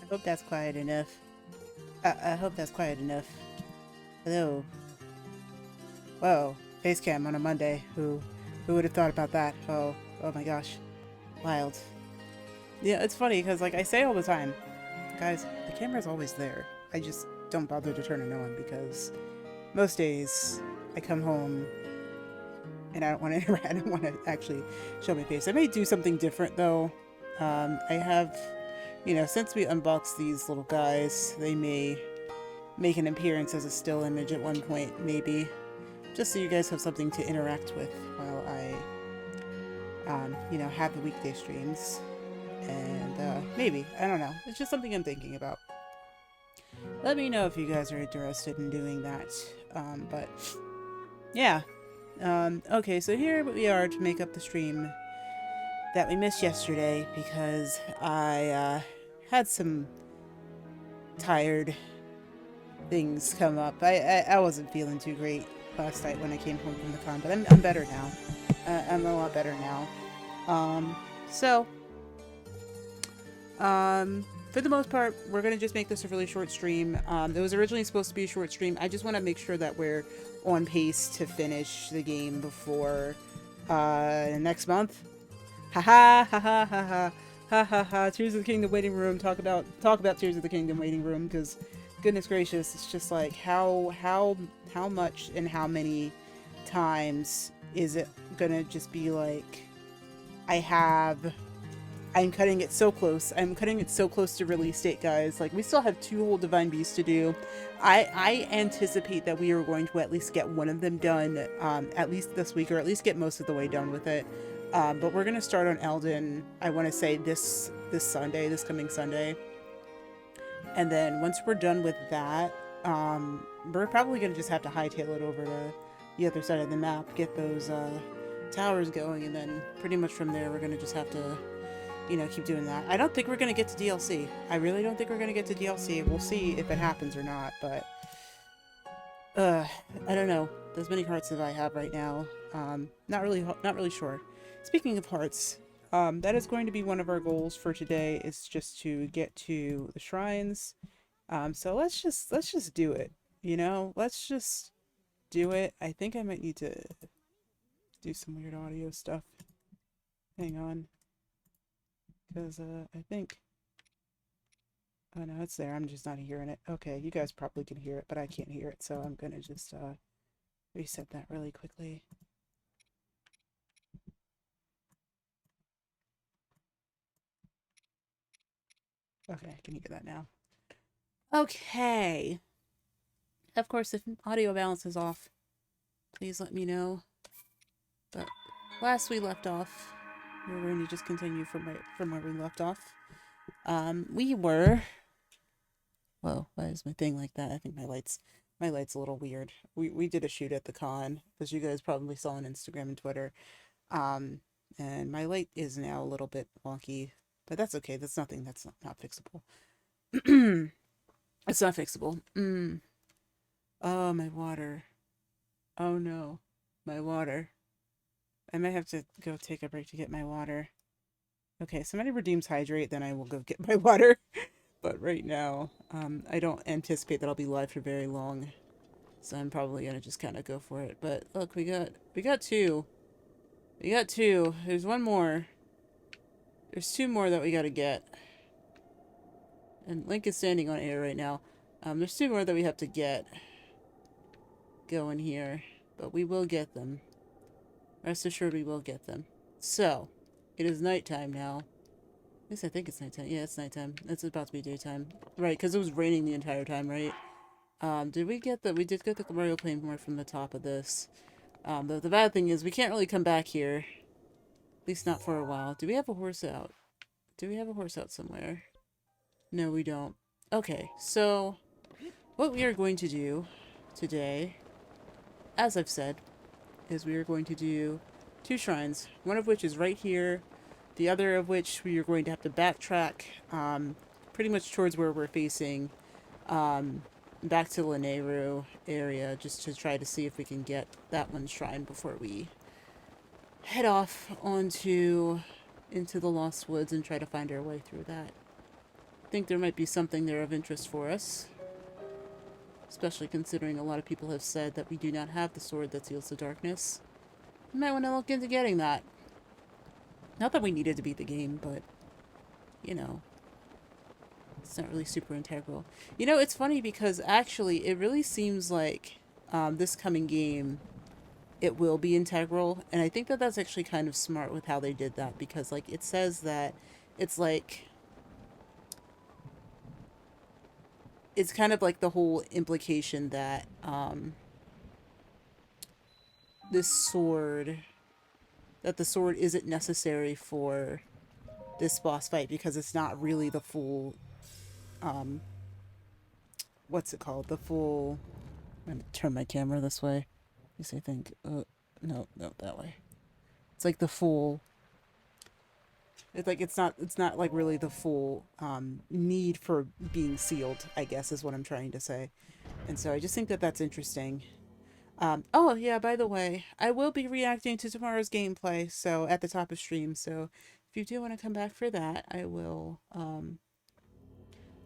I hope that's quiet enough. I hope that's quiet enough. Hello. Whoa. Face cam on a Monday. Who would have thought about that? Oh my gosh. Wild. Yeah, it's funny because like I say all the time, guys, the camera's always there. I just don't bother to turn it on because most days I come home and I don't want to I don't want to actually show my face. I may do something different though. I have, since we unboxed these little guys, they may make an appearance as a still image at one point, maybe, just so you guys have something to interact with while I, have the weekday streams. And maybe, I don't know. It's just something I'm thinking about. Let me know if you guys are interested in doing that. But yeah. Okay, so here we are to make up the stream that we missed yesterday because I had some tired things come up. I wasn't feeling too great last night when I came home from the con, but I'm better now. I'm a lot better now. So for the most part, we're going to just make this a really short stream. It was originally supposed to be a short stream. I just want to make sure that we're on pace to finish the game before next month. Ha ha ha ha ha ha ha ha ha. Tears of the Kingdom waiting room. Talk about Tears of the Kingdom waiting room, because goodness gracious, it's just like how much and how many times is it gonna just be like I have I'm cutting it so close. I'm cutting it so close to release date, guys. Like, we still have 2 whole Divine Beasts to do. I anticipate that we are going to at least get one of them done, at least this week, or at least get most of the way done with it. But we're gonna start on Elden. I want to say this Sunday, this coming Sunday, and then once we're done with that, we're probably gonna just have to hightail it over to the other side of the map, get those towers going, and then pretty much from there we're gonna just have to, you know, keep doing that. I don't think we're gonna get to DLC. I really don't think we're gonna get to DLC. We'll see if it happens or not, but I don't know. As many hearts as I have right now, not really sure. Speaking of hearts, that is going to be one of our goals for today. Is just to get to the shrines. So let's just do it. You know, let's just do it. I think I might need to do some weird audio stuff. Hang on. Because, I think... Oh, no, it's there. I'm just not hearing it. Okay, you guys probably can hear it, but I can't hear it, so I'm gonna just, reset that really quickly. Okay, I can hear that now. Okay. Of course, if audio balance is off, please let me know. But last we left off, we're going to just continue from where we left off. We were... Whoa, why is my thing like that? I think my light's a little weird. We did a shoot at the con, as you guys probably saw on Instagram and Twitter. And my light is now a little bit wonky, but that's okay. That's nothing. That's not fixable. It's not fixable. Oh, my water. Oh no, my water. I might have to go take a break to get my water. Okay, somebody redeems hydrate, then I will go get my water. But right now, I don't anticipate that I'll be live for very long, so I'm probably gonna just kind of go for it. But look, we got 2. We got 2. There's one more. There's 2 more that we gotta get. And Link is standing on air right now. There's 2 more that we have to get going here, but we will get them. Rest assured, we will get them. So, it is nighttime now. At least I think it's nighttime. Yeah, it's nighttime. It's about to be daytime. Right, because it was raining the entire time, right? Did we get the... We did get the Mario Plane more from the top of this. The bad thing is we can't really come back here. At least not for a while. Do we have a horse out? Do we have a horse out somewhere? No, we don't. Okay, so... What we are going to do today, as I've said, is we are going to do 2 shrines. One of which is right here. The other of which we are going to have to backtrack pretty much towards where we're facing, back to Lanayru area, just to try to see if we can get that one shrine before we head off into the Lost Woods and try to find our way through that. I think there might be something there of interest for us, especially considering a lot of people have said that we do not have the sword that seals the darkness. We might want to look into getting that. Not that we needed to beat the game, but, you know, it's not really super integral. You know, it's funny because actually it really seems like this coming game, it will be integral. And I think that that's actually kind of smart with how they did that, because, like, it says that it's like... It's kind of like the whole implication that this sword... That the sword isn't necessary for this boss fight because it's not really the full, what's it called? The full... I'm going to turn my camera this way. Yes, I think, no, that way. It's like the full... It's like, it's not like really the full, need for being sealed, I guess is what I'm trying to say. And so I just think that that's interesting. Oh, yeah, by the way, I will be reacting to tomorrow's gameplay, so at the top of stream, so if you do want to come back for that, I will,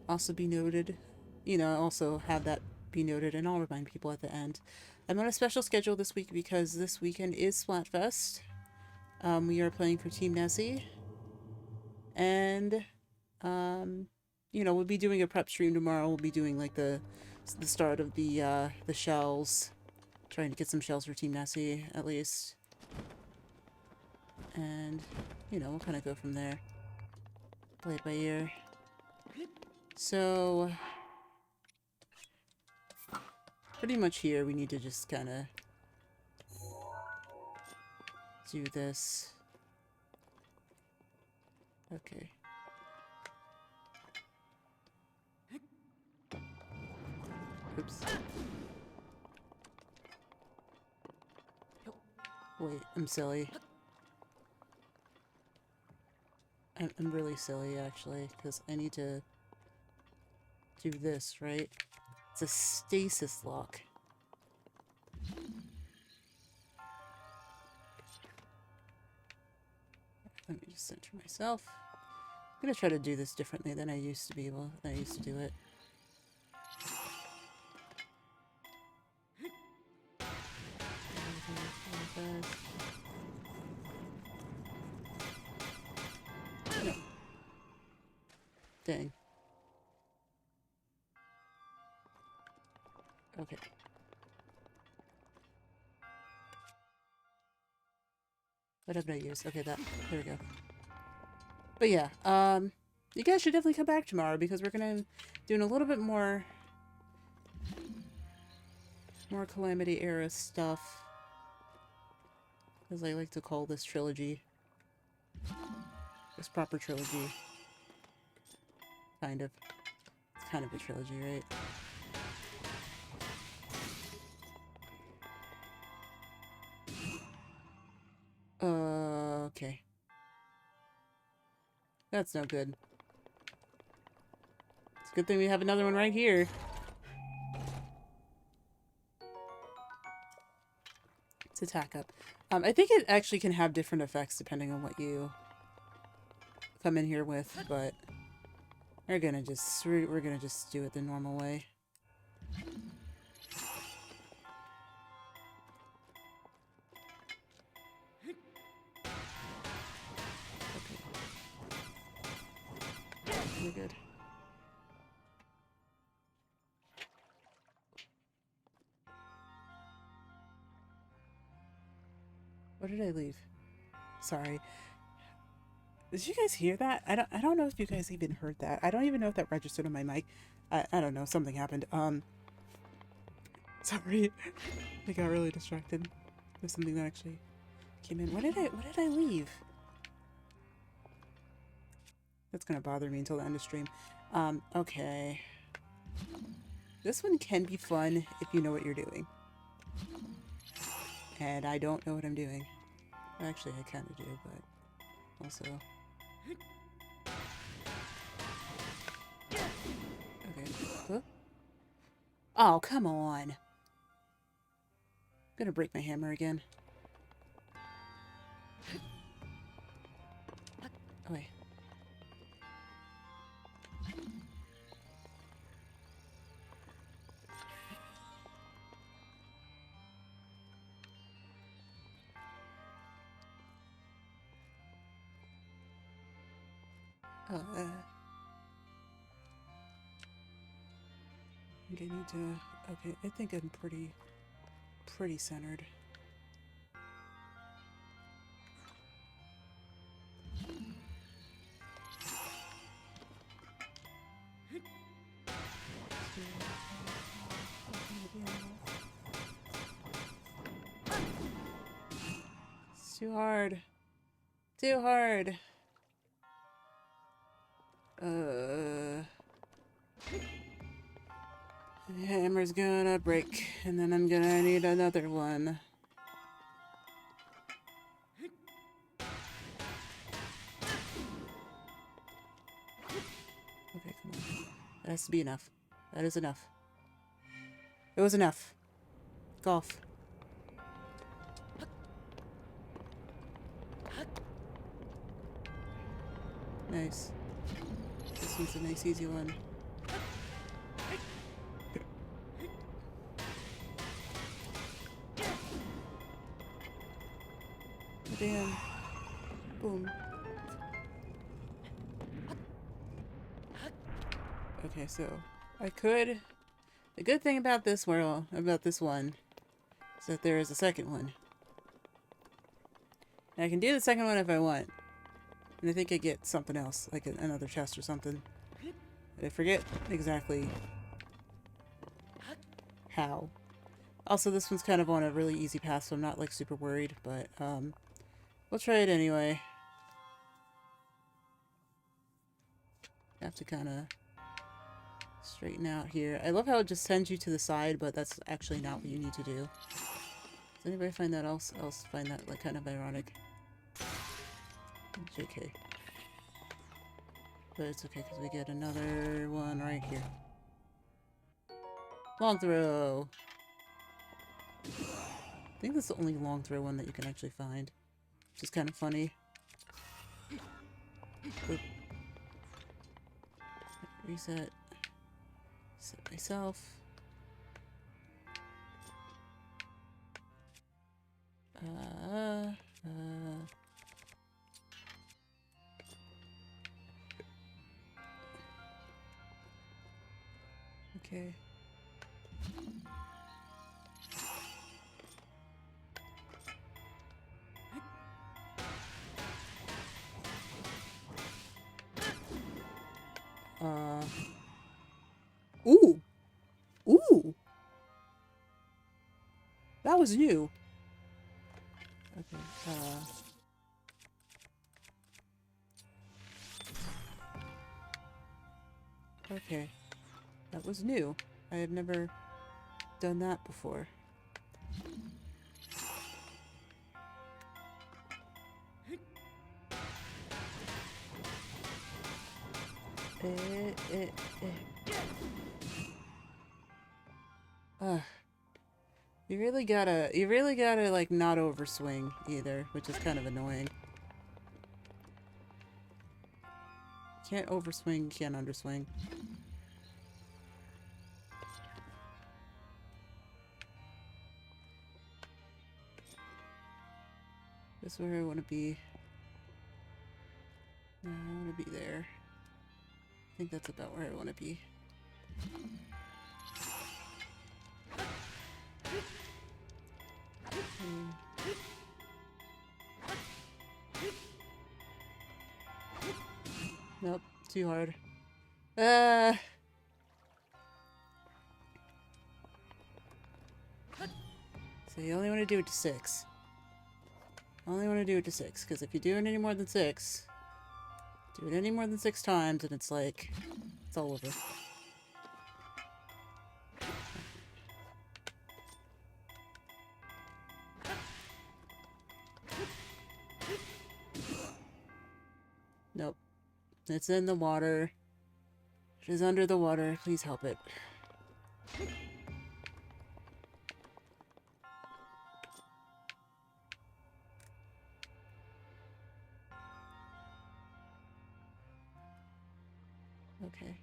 also be noted, you know, also have that be noted, and I'll remind people at the end. I'm on a special schedule this week because this weekend is Splatfest. We are playing for Team Nessie, and, you know, we'll be doing a prep stream tomorrow. We'll be doing, like, the start of the shells. Trying to get some shells for Team Nessie, at least. And, you know, we'll kind of go from there. Play it by ear. So, pretty much here we need to just kind of do this. Okay. Oops. Wait, I'm silly. I'm really silly, actually, because I need to do this, right? It's a stasis lock. Let me just center myself. I'm gonna try to do this differently than I used to be able. Than I used to do it. No. Dang. Okay. What did I use? Okay, that. There we go. But yeah, you guys should definitely come back tomorrow because we're gonna doing a little bit more Calamity era stuff. As I like to call this trilogy. This proper trilogy. Kind of. It's kind of a trilogy, right? Okay. That's no good. It's a good thing we have another one right here. It's attack up. I think it actually can have different effects depending on what you come in here with, but we're gonna just do it the normal way. We're good. What did I leave? Sorry. Did you guys hear that? I don't know if you guys even heard that. I don't even know if that registered on my mic. I don't know. Something happened. Sorry. I got really distracted with something that actually came in. What did I leave? That's gonna bother me until the end of stream. Okay. This one can be fun if you know what you're doing. And I don't know what I'm doing. Actually, I kind of do, but also... Okay. Huh? Oh, come on. I'm gonna break my hammer again. Oh, wait. I think I need to... Okay, I think I'm pretty centered. It's too hard. Too hard. The hammer's gonna break, and then I'm gonna need another one. Okay, come on. That has to be enough. That is enough. It was enough. Golf. Nice. This one's a nice, easy one. Damn. Boom. Okay, so I could... The good thing about this world, about this one, is that there is a second one. And I can do the second one if I want. And I think I get something else, like another chest or something. I forget exactly how. Also, this one's kind of on a really easy path, so I'm not, like, super worried, but, we'll try it anyway. Have to kind of straighten out here. I love how it just sends you to the side, but that's actually not what you need to do. Does anybody find that else find that, like, kind of ironic? JK. But it's okay, because we get another one right here. Long throw! I think that's the only long throw one that you can actually find. Which is kind of funny. Oop. Reset. Set myself. Okay. Ooh! Ooh! That was new. Okay, okay. That was new. I have never done that before. You really gotta, like, not overswing either, which is kind of annoying. Can't overswing, can't underswing. This is where I want to be. No, I want to be there. I think that's about where I want to be. Nope, too hard. So you only want to do it to 6. Only want to do it to 6, because if you do it any more than 6, do it any more than 6 times, and it's like, it's all over. Nope. It's in the water. It is under the water. Please help it. Okay.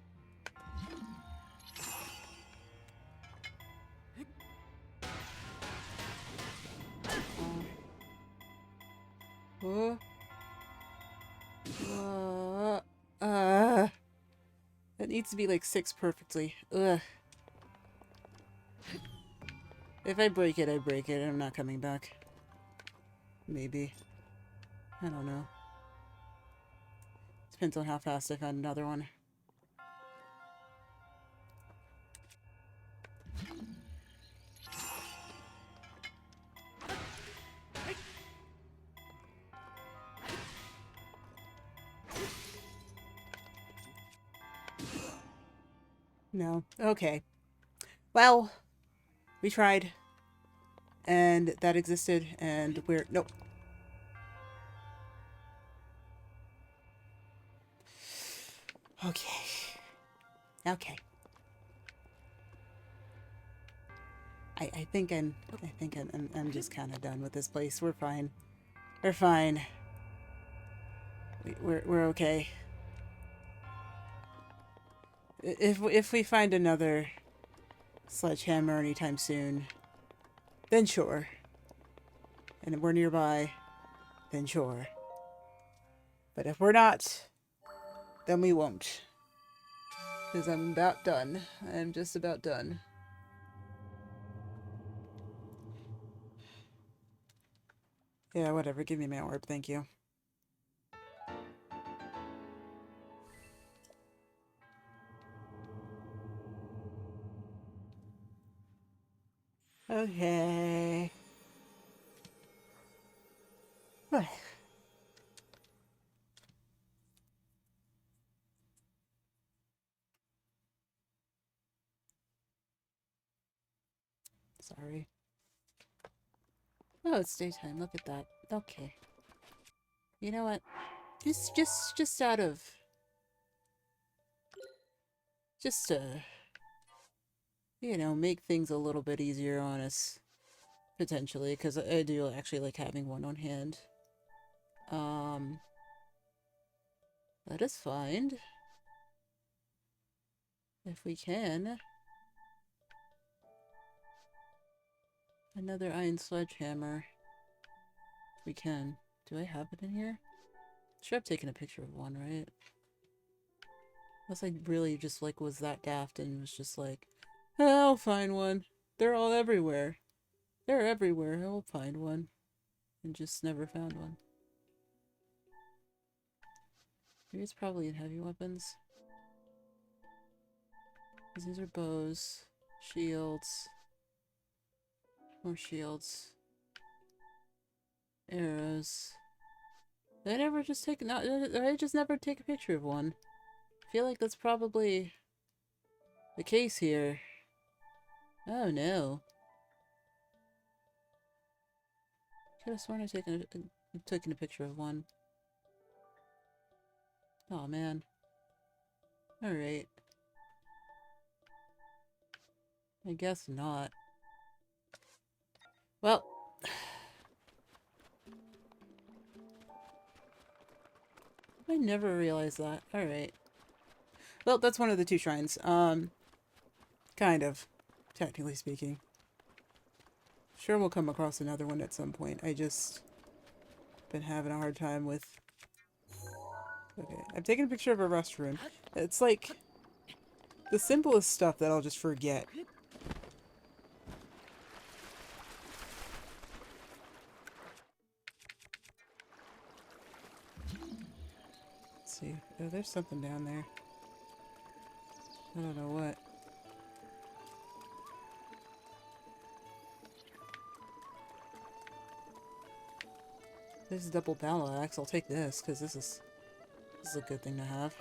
That needs to be like 6 perfectly. Ugh. If I break it, I break it. I'm not coming back. Maybe. I don't know. Depends on how fast I find another one. No. Okay. Well, we tried. And that existed, and we're... Nope. Okay. Okay. I think I'm just kind of done with this place. We're fine. We're fine. We're okay. If we find another sledgehammer anytime soon, then sure. And if we're nearby, then sure. But if we're not, then we won't. Because I'm about done. I'm just about done. Yeah, whatever. Give me my orb. Thank you. Okay. Sorry. Oh, it's daytime. Look at that. Okay. You know what? Just out of... Just to, you know, make things a little bit easier on us. Potentially, because I do actually like having one on hand. Let us find, if we can, another iron sledgehammer. If we can. Do I have it in here? Should have taken a picture of one, right? Unless I really just, like, was that daft and was just like, "Oh, I'll find one. They're all everywhere. They're everywhere. I'll find one." And just never found one. Maybe it's probably in heavy weapons. Because these are bows, shields, more shields, arrows. Did I never just take... No, did I just never take a picture of one? I feel like that's probably the case here. Oh no. Could have sworn I've taken a picture of one. Oh man. Alright. I guess not. Well. I never realized that. Alright. Well, that's one of the two shrines. Kind of. Technically speaking. Sure we'll come across another one at some point. I just been having a hard time with... Okay, I've taken a picture of a restroom. It's like the simplest stuff that I'll just forget. Let's see. Oh, there's something down there. I don't know what. This is a double battle axe. I'll take this because this is a good thing to have.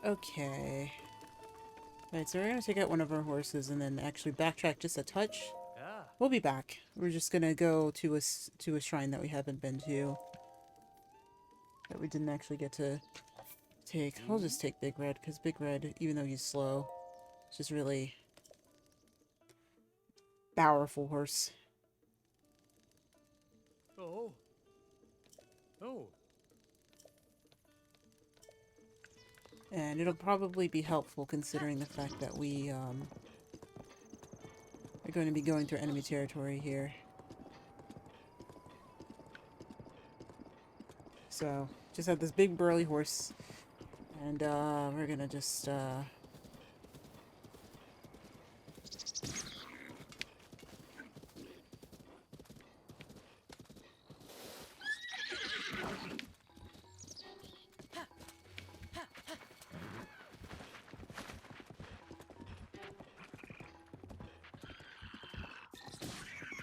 Okay. Alright, so we're gonna take out one of our horses and then actually backtrack just a touch. Yeah. We'll be back. We're just gonna go to a shrine that we haven't been to. That we didn't actually get to take. I'll just take Big Red, because Big Red, even though he's slow, is just really powerful horse. Oh. Oh. And it'll probably be helpful considering the fact that we are going to be going through enemy territory here. So, just have this big burly horse. And we're gonna just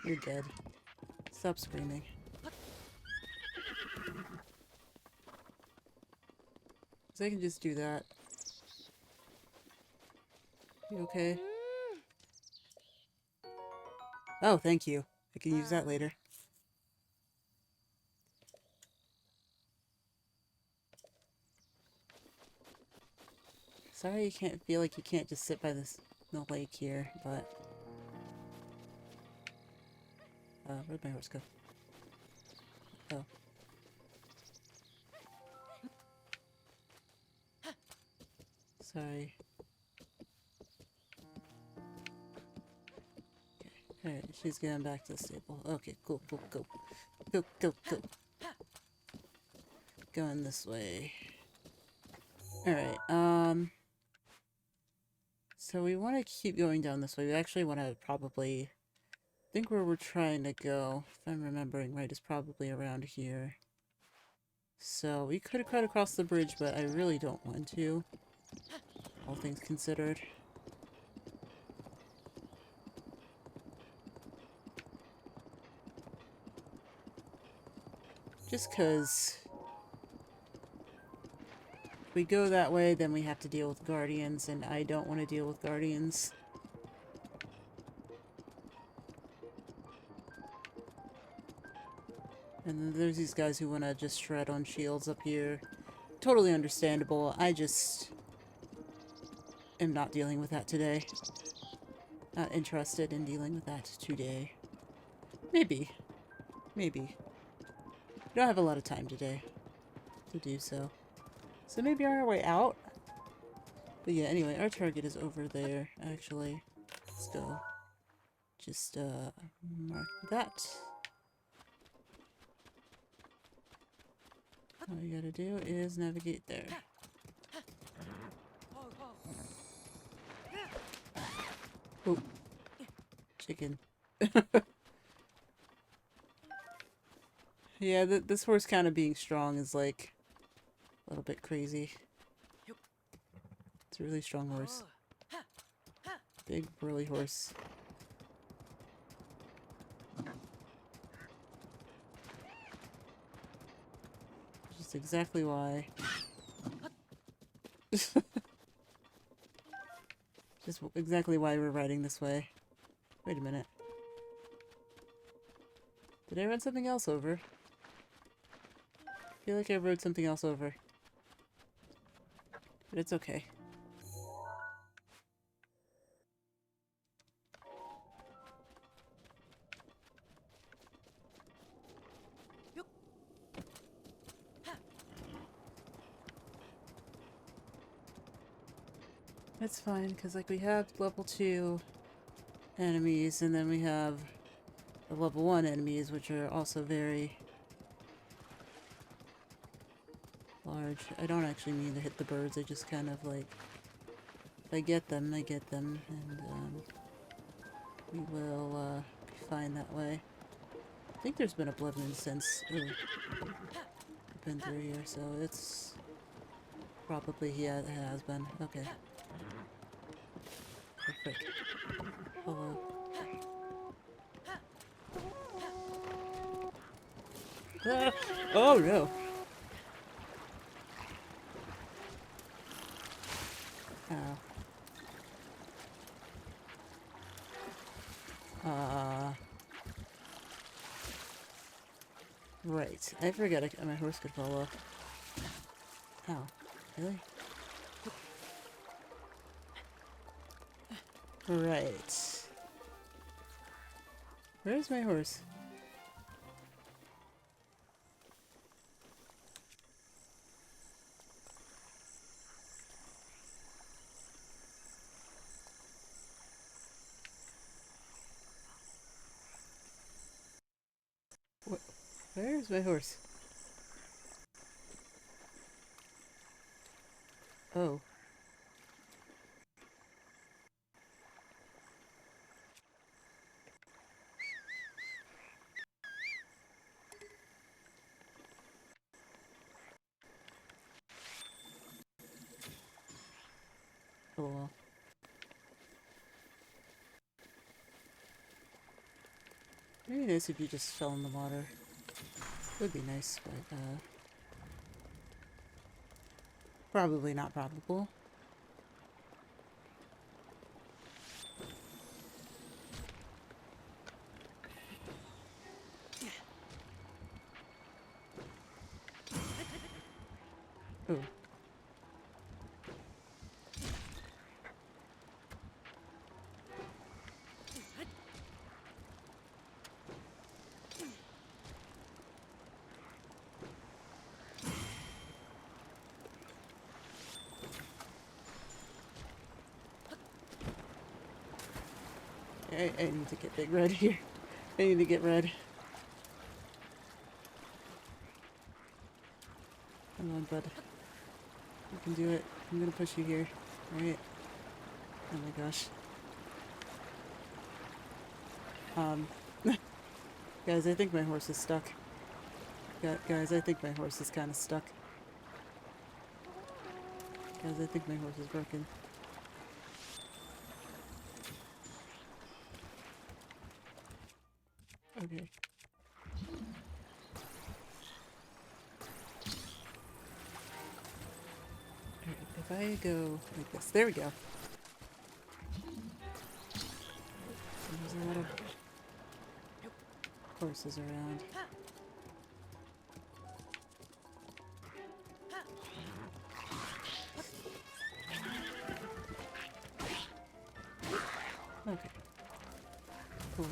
You're dead. Stop screaming. So I can just do that. You okay? Oh, thank you. I can use that later. Sorry you can't feel like you can't just sit by the lake here, but... where'd my horse go? Oh. Sorry. Okay, alright, she's going back to the stable. Okay, cool, cool, go. Go, go, go. Going this way. Alright, so we want to keep going down this way. We actually want to probably... I think where we're trying to go, if I'm remembering right, is probably around here. So we could have cut across the bridge, but I really don't want to, all things considered. Just because if we go that way, then we have to deal with guardians, and I don't want to deal with guardians. And then there's these guys who want to just shred on shields up here. Totally understandable. I just am not dealing with that today. Not interested in dealing with that today. Maybe. Maybe. We don't have a lot of time today to do so. So maybe on our way out? But yeah, anyway, our target is over there, actually. Let's go. Just, mark that. All you gotta do is navigate there. Oh. Chicken. Yeah, this horse kind of being strong is, like, a little bit crazy. It's a really strong horse. Big, burly horse. Just exactly why. Just exactly why we're riding this way. Wait a minute. Did I run something else over? I feel like I rode something else over. But it's okay. That's fine, because like we have level 2 enemies, and then we have the level 1 enemies, which are also very large. I don't actually mean to hit the birds, I just kind of like, if I get them, I get them, and we will be fine that way. I think there's been a blood moon since I've been through here, so it's probably, yeah, it has been. Okay. Perfect. Hello. Ah! Oh no! Ow. Right. I forgot my horse could fall off. Ow. Really? Right. Where's my horse? Where's my horse? Oh. Oh well. Maybe nice if you just fell in the water. Would be nice, but probably not probable. Oh. I need to get Big Red here. I need to get Red. Come on, bud. You can do it. I'm gonna push you here. Alright. Oh my gosh. Guys, I think my horse is stuck. Guys, I think my horse is kind of stuck. Guys, I think my horse is broken. Okay. Alright, if I go like this, there we go. There's a lot of horses around. Okay. Cool.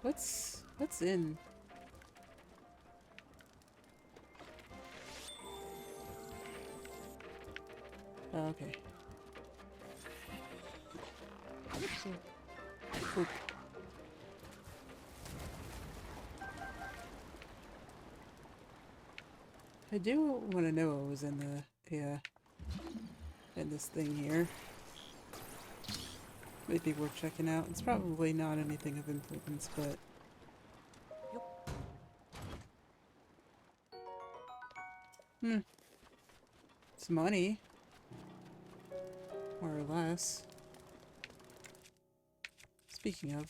What's in? Oh, okay. Oop. I do want to know what was in in this thing here. Might be worth checking out. It's probably not anything of importance, but it's money, more or less. Speaking of,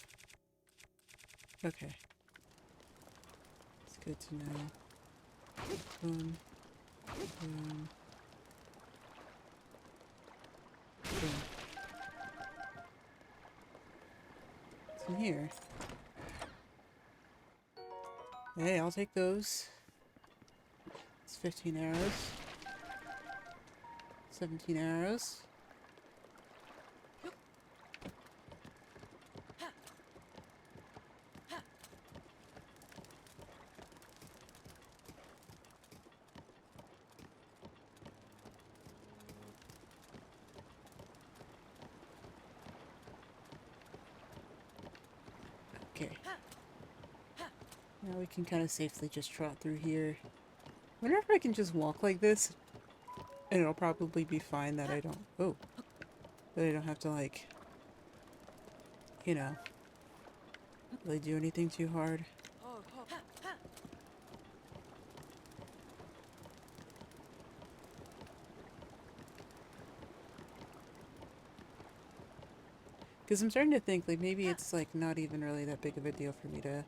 okay, it's good to know. Boom, boom, boom. What's in here? Hey, I'll take those. It's 15 arrows. 17 arrows. Okay. Now we can kind of safely just trot through here. I wonder if I can just walk like this, and it'll probably be fine that I don't... Oh. That I don't have to, like... You know... really do anything too hard. Because I'm starting to think, like, maybe it's, like, not even really that big of a deal for me to...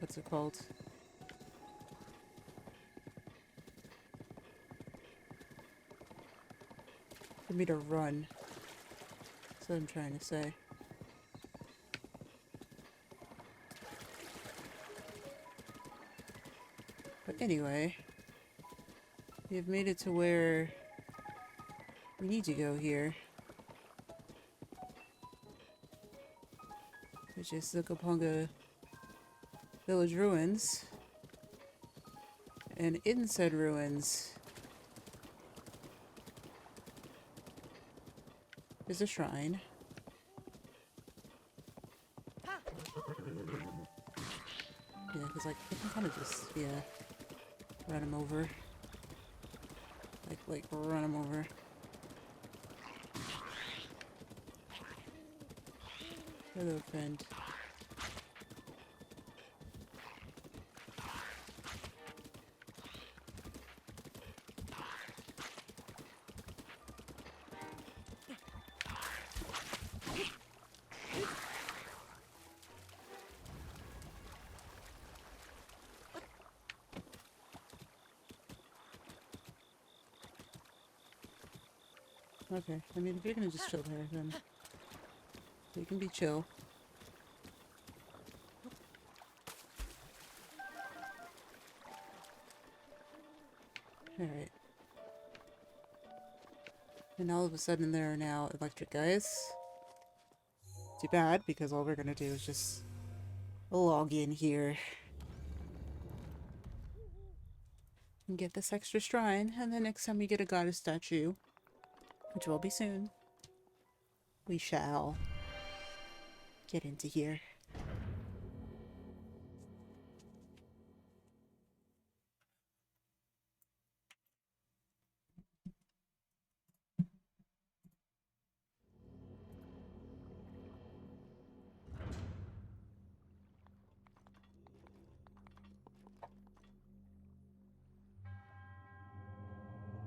what's it called? For me to run. That's what I'm trying to say. But anyway, we've made it to where we need to go here. Which is the Kapunga Village ruins. And in said ruins is a shrine. Yeah, because like I can kind of just run him over. Like run him over. Hello, friend. Okay, I mean, if you're gonna just chill there, then you can be chill. Alright. And all of a sudden there are now electric guys. Too bad, because all we're gonna do is just log in here. And get this extra shrine, and then next time we get a goddess statue, which will be soon, we shall get into here.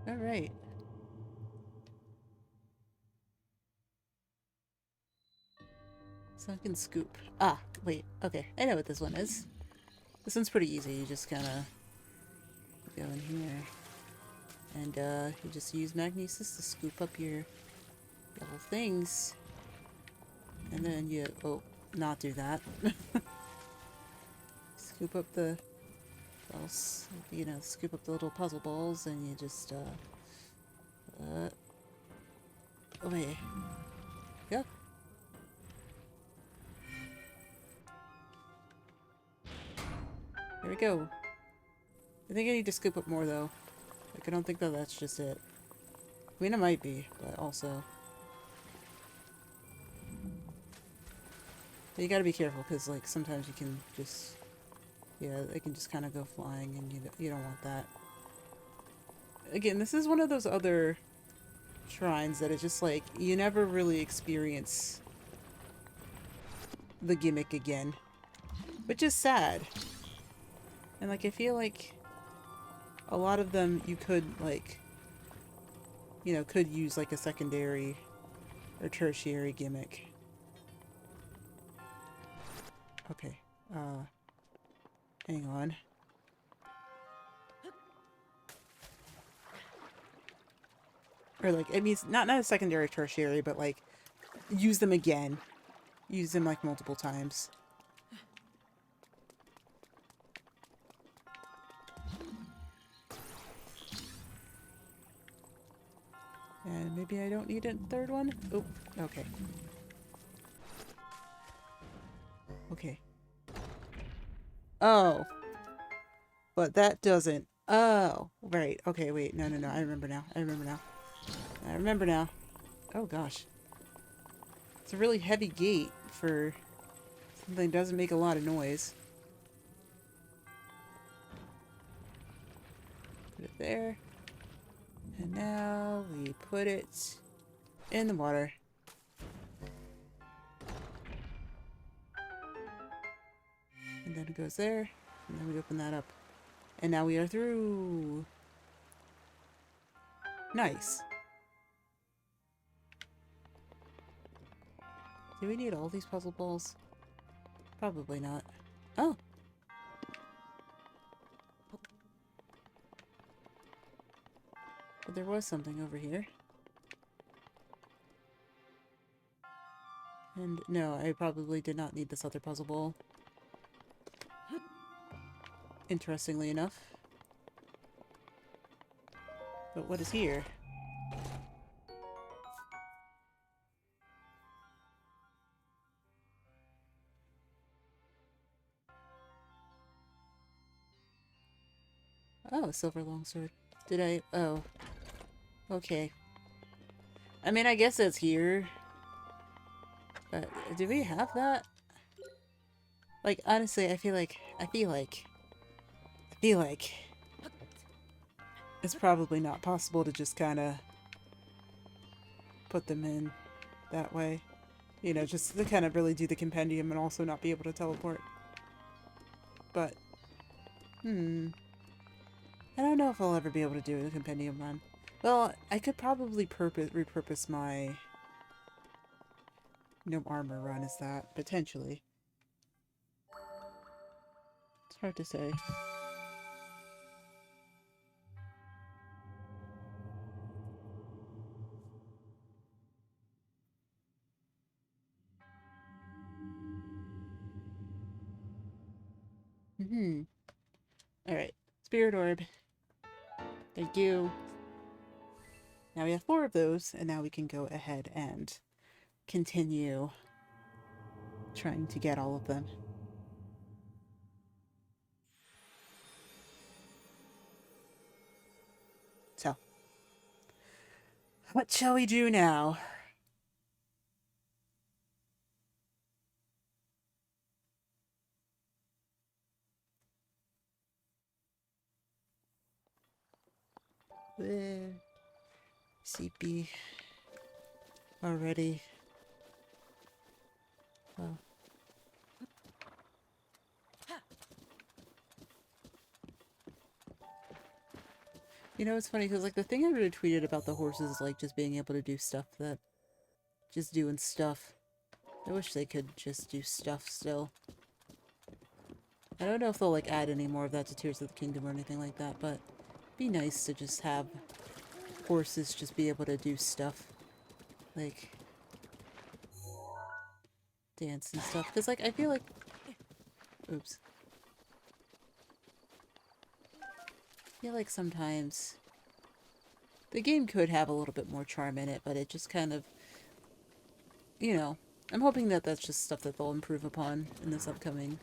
Alright. Sunken scoop. Ah, wait. Okay, I know what this one is. This one's pretty easy. You just kind of go in here. And you just use magnesis to scoop up your little things. And then you... Oh, not do that. Scoop up the... You know, scoop up the little puzzle balls and you just... Oh, wait. Yeah. There we go. I think I need to scoop up more, though. Like, I don't think that that's just it. I mean, it might be, but also... But you gotta be careful, because, like, sometimes you can just... Yeah, they can just kind of go flying, and you don't want that. Again, this is one of those other shrines that is just, like, you never really experience the gimmick again. Which is sad. And, like, I feel like a lot of them you could, like, you know, could use, like, a secondary or tertiary gimmick. Okay. Hang on. Or, like, it means not a secondary or tertiary, but, like, use them again. Use them, like, multiple times. And maybe I don't need a third one? Oh, okay. Okay. Oh. But that doesn't... Oh. Right. Okay, wait. No. I remember now. I remember now. Oh, gosh. It's a really heavy gate for something that doesn't make a lot of noise. Put it there. And now we put it in the water. And then it goes there. And then we open that up. And now we are through. Nice. Do we need all these puzzle balls? Probably not. Oh. But there was something over here. And no, I probably did not need this other puzzle ball. Interestingly enough. But what is here? Oh, a silver longsword. Did I... Oh. Okay. I mean, I guess it's here. But do we have that? Like, honestly, I feel like it's probably not possible to just kind of put them in that way. You know, just to kind of really do the compendium and also not be able to teleport. But, I don't know if I'll ever be able to do a compendium run. Well, I could probably repurpose my no armor run as that, potentially. It's hard to say. Alright. Spirit orb. Thank you. Now we have 4 of those, and now we can go ahead and continue trying to get all of them. So, what shall we do now? CP already. Oh. You know, it's funny because like the thing I really tweeted about the horses is like just being able to do stuff that just doing stuff. I wish they could just do stuff still. I don't know if they'll like add any more of that to Tears of the Kingdom or anything like that, but it'd be nice to just have horses just be able to do stuff. Like dance and stuff. Because like I feel like oops. I feel like sometimes the game could have a little bit more charm in it, but it just kind of, you know, I'm hoping that that's just stuff that they'll improve upon in this upcoming,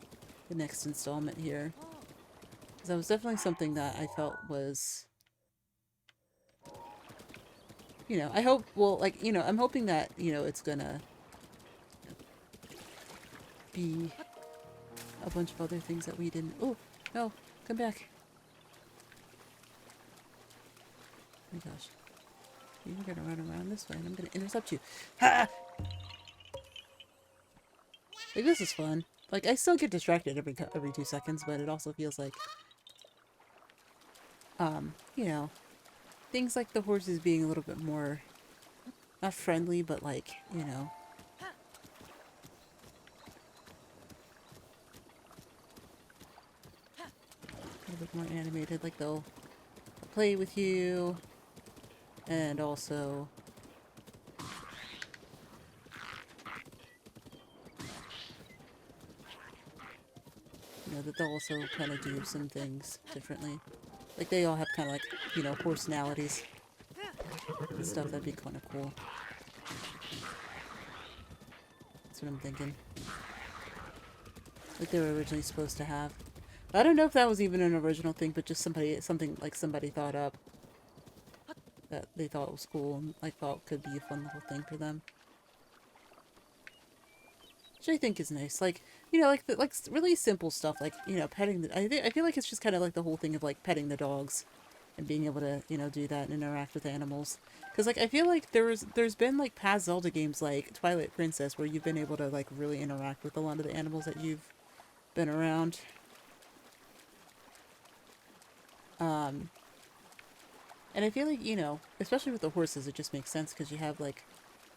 the next installment here. Because that was definitely something that I felt was, you know, I hope, well, like, you know, I'm hoping that, you know, it's gonna be a bunch of other things that we didn't, oh, no, come back. Oh my gosh. You're gonna run around this way and I'm gonna intercept you. Ha! Like, this is fun. Like, I still get distracted every 2 seconds, but it also feels like, you know, things like the horses being a little bit more, not friendly, but like, you know, a little bit more animated. Like, they'll play with you, and also, you know, that they'll also kind of do some things differently. Like, they all have kind of like, you know, personalities and stuff. That'd be kind of cool. That's what I'm thinking. Like they were originally supposed to have. I don't know if that was even an original thing, but just something like somebody thought up that they thought was cool and like thought could be a fun little thing for them. Which I think is nice. Like, you know, like really simple stuff, like, you know, petting the, I feel like it's just kind of like the whole thing of like petting the dogs and being able to, you know, do that and interact with animals. Because like I feel like there's been like past Zelda games like Twilight Princess where you've been able to like really interact with a lot of the animals that you've been around. And I feel like, you know, especially with the horses, it just makes sense because you have like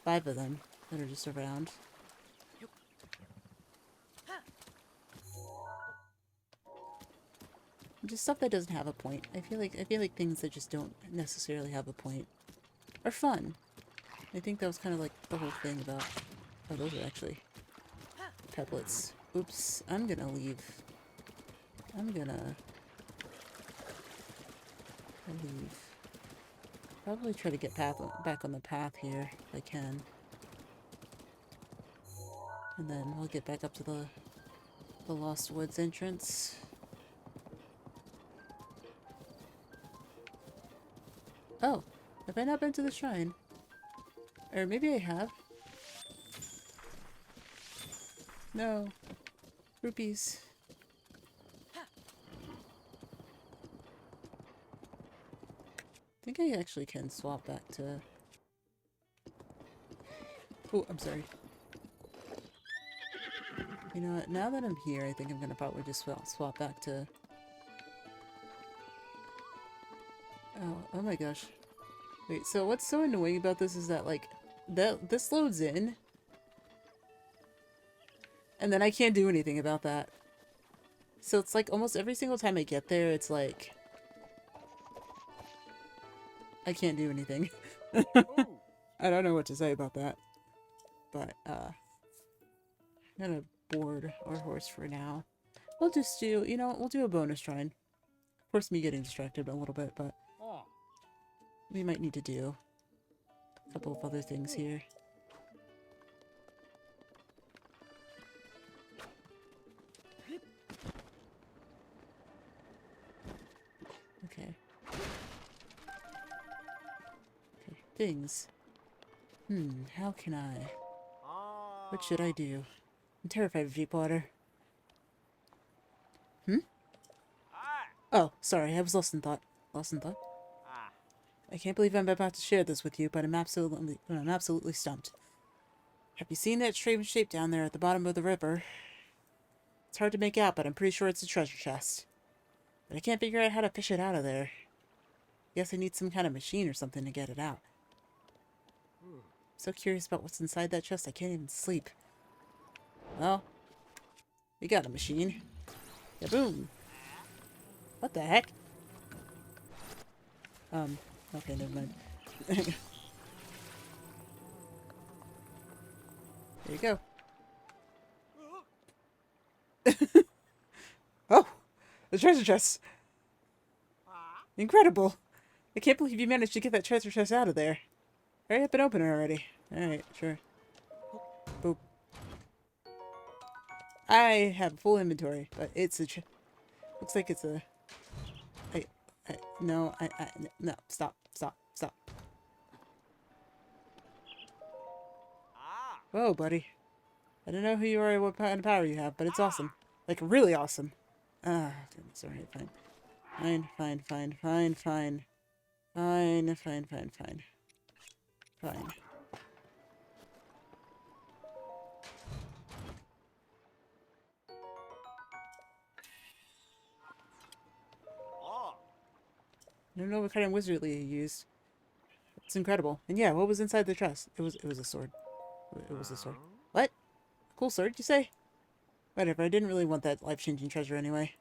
5 of them that are just around. Just stuff that doesn't have a point. I feel like things that just don't necessarily have a point are fun. I think that was kind of like the whole thing about, oh, those are actually peplets. Oops, I'm gonna leave. I'm gonna leave. Probably try to get back on the path here if I can. And then we'll get back up to the Lost Woods entrance. Oh, have I not been to the shrine? Or maybe I have. No. Rupees. I think I actually can swap back to... Oh, I'm sorry. You know what? Now that I'm here, I think I'm gonna probably just swap back to... Oh my gosh. Wait, so what's so annoying about this is that, like, this loads in, and then I can't do anything about that. So it's like almost every single time I get there, it's like... I can't do anything. I don't know what to say about that. But, I'm gonna board our horse for now. We'll just do, you know, we'll do a bonus shrine. Of course, me getting distracted a little bit, but we might need to do a couple of other things here. Okay. Okay, things. How can I? What should I do? I'm terrified of deep water. Oh, sorry, I was lost in thought. Lost in thought? I can't believe I'm about to share this with you, but I'm absolutely stumped. Have you seen that strange shape down there at the bottom of the river? It's hard to make out, but I'm pretty sure it's a treasure chest. But I can't figure out how to fish it out of there. Guess I need some kind of machine or something to get it out. So curious about what's inside that chest, I can't even sleep. Well, we got a machine. Kaboom! What the heck? Okay, never mind. There you go. Oh! The treasure chest! Incredible! I can't believe you managed to get that treasure chest out of there. Hurry up and open it already. Alright, sure. Boop. I have full inventory, but it's a... looks like it's a... no, no, stop. Whoa, buddy. I don't know who you are or what kind of power you have, but it's awesome. Like, really awesome. Ah, goodness, alright, fine. Fine. I don't know what kind of wizardry you used. It's incredible. And yeah, what was inside the chest? It was a sword. It was a sword. What? Cool sword, you say? Whatever, I didn't really want that life-changing treasure anyway.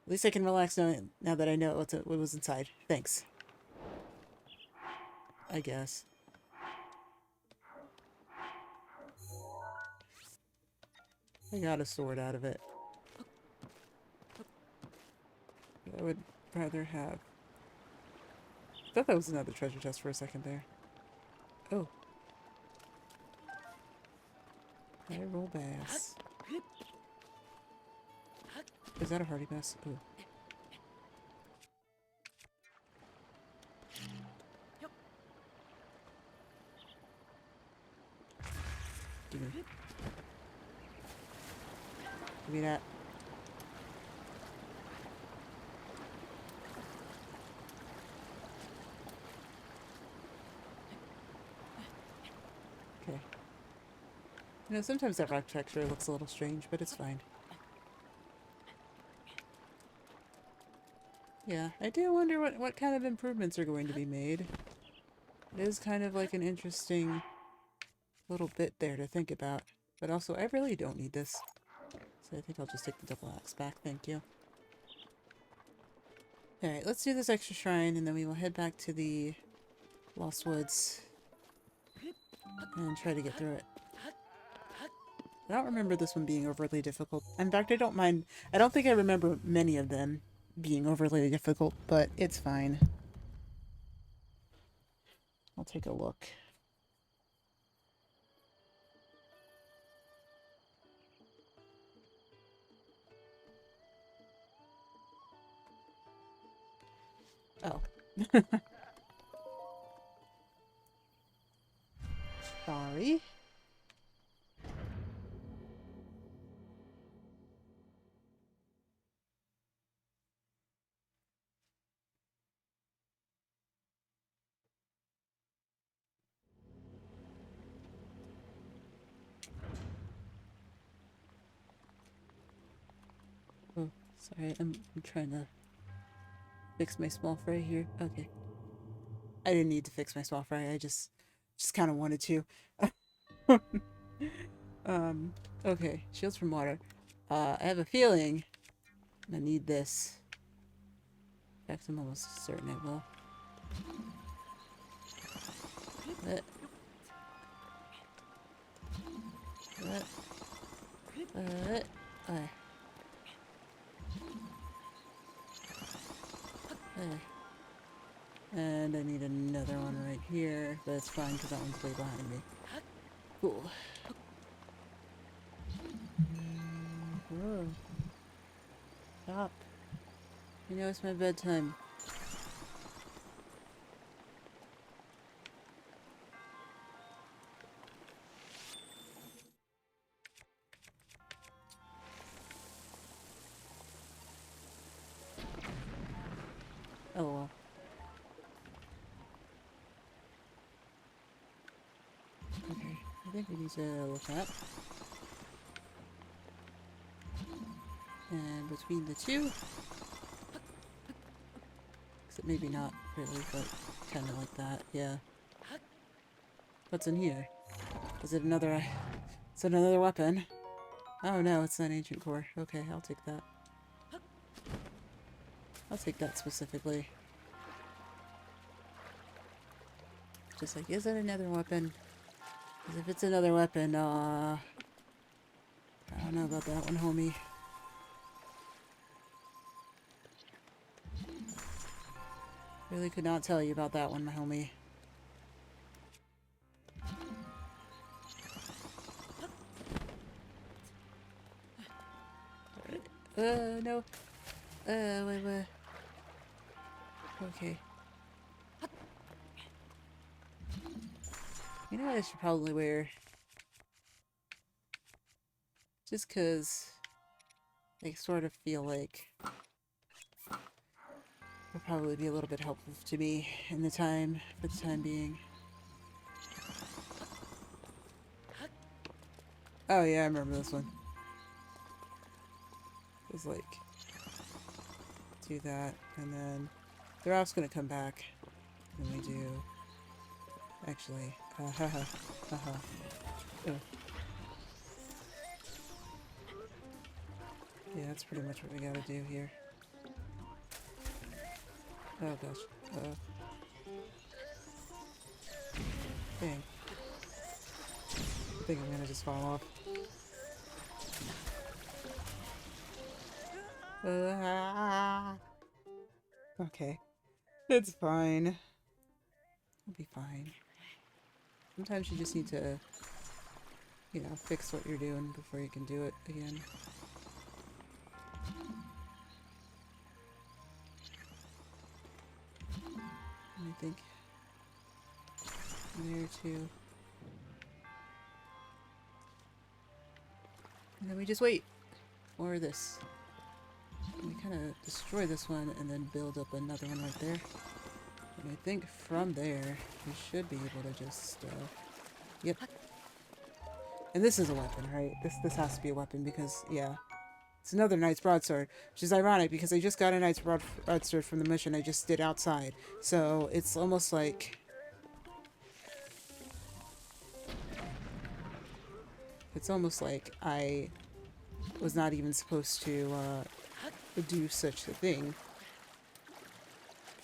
At least I can relax now that I know what was inside. Thanks. I guess. I got a sword out of it. I would rather have... I thought that was another treasure chest for a second there. Oh. I roll bass. Is that a hardy bass? Ooh. Give me that. Okay. You know, sometimes that rock texture looks a little strange, but it's fine. Yeah, I do wonder what kind of improvements are going to be made. It is kind of like an interesting little bit there to think about. But also, I really don't need this. So I think I'll just take the double axe back, thank you. Alright, let's do this extra shrine, and then we will head back to the Lost Woods. And try to get through it. I don't remember this one being overly difficult. In fact, I don't mind. I don't think I remember many of them being overly difficult, but it's fine. I'll take a look. Oh. Sorry. Oh, sorry. I'm trying to fix my small fry here. Okay. I didn't need to fix my small fry. I just kind of wanted to. Okay. Shields from water. I have a feeling I need this. In fact, I'm almost certain I will. And I need another one right here, but it's fine because that one's way behind me. Cool. Whoa. Stop. You know it's my bedtime. Oh well. Okay, I think we need to look up. And between the two, maybe not really, but kind of like that, yeah. What's in here? Is it another... Is it another weapon? Oh no, it's not ancient core. Okay, I'll take that. I'll take that specifically. Just like, is it another weapon? Because if it's another weapon, I don't know about that one, homie. Really could not tell you about that one, my homie. No. Wait. Okay. You know what I should probably wear? Just because I sort of feel like it'll probably be a little bit helpful to me in the time, for the time being. Oh yeah, I remember this one. It was like, do that, and then the rout's gonna come back. And we do... Actually, haha. Yeah, that's pretty much what we gotta do here. Oh gosh. Dang. I think I'm gonna just fall off. Okay. It's fine. It'll be fine. Sometimes you just need to, you know, fix what you're doing before you can do it again. And I think there too. And then we just wait for this. And we kind of destroy this one and then build up another one right there. And I think from there, we should be able to just, yep. And this is a weapon, right? This has to be a weapon because, yeah. It's another Knight's Broadsword, which is ironic because I just got a Knight's Broadsword from the mission I just did outside. So it's almost like... It's almost like I was not even supposed to do such a thing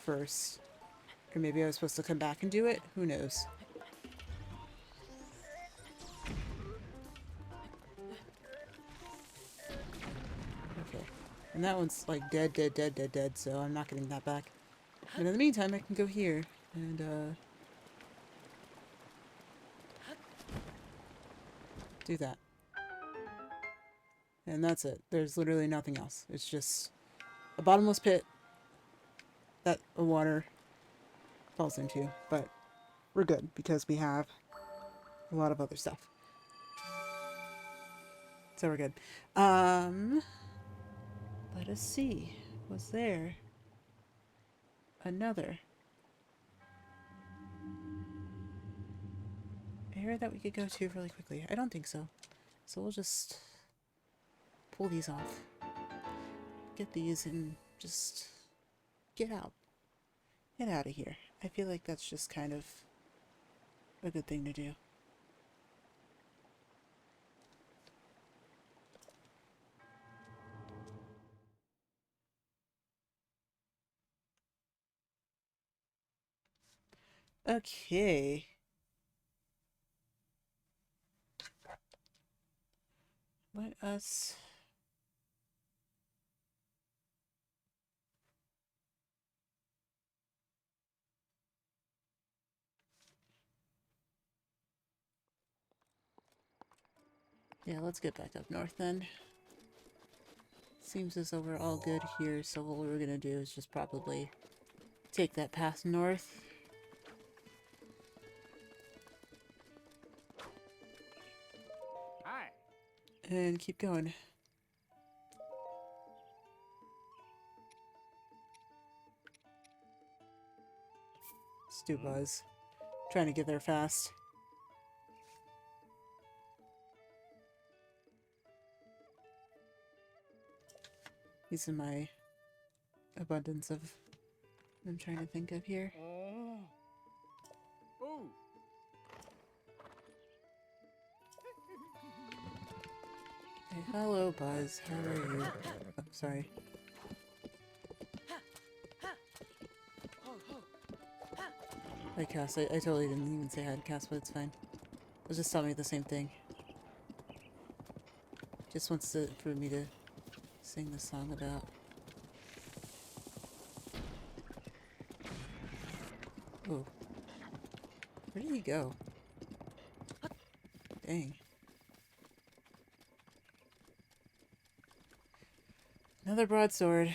first. Or maybe I was supposed to come back and do it? Who knows? Okay. And that one's like dead, so I'm not getting that back. But in the meantime, I can go here and do that. And that's it. There's literally nothing else. It's just a bottomless pit that the water falls into. But we're good because we have a lot of other stuff. So we're good. Let us see. Was there another area that we could go to really quickly? I don't think so. So we'll just pull these off. Get these and just get out. Get out of here. I feel like that's just kind of a good thing to do. Okay. Let us... Yeah, let's get back up north then. Seems as though we're all good here, so what we're gonna do is just probably take that path north. Hi. And keep going. Stu Buzz. Trying to get there fast. Using my abundance of I'm trying to think of here. Oh. Oh. Hey, hello, Buzz. How are you? Oh, sorry. Hi, Cass. I totally didn't even say hi to Cass, but it's fine. I was just telling me the same thing. Just wants for me to sing the song about. Oh. Where did he go? Dang. Another broadsword.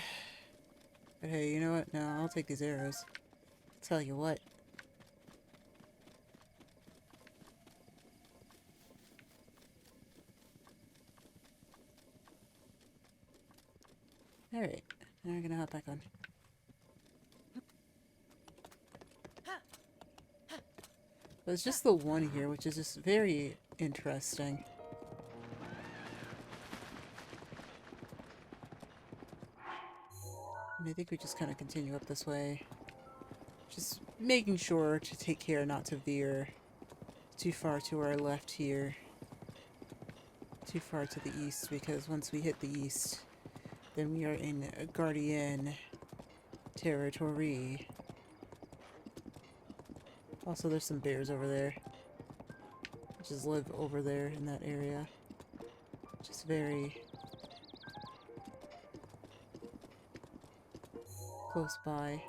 But hey, you know what? No, I'll take these arrows. Tell you what. Alright. Now we're gonna hop back on. But it's just the one here, which is just very interesting. And I think we just kind of continue up this way. Just making sure to take care not to veer too far to our left here. Too far to the east, because once we hit the east, then we are in Guardian territory. Also, there's some bears over there. Just live over there in that area. Just very close by.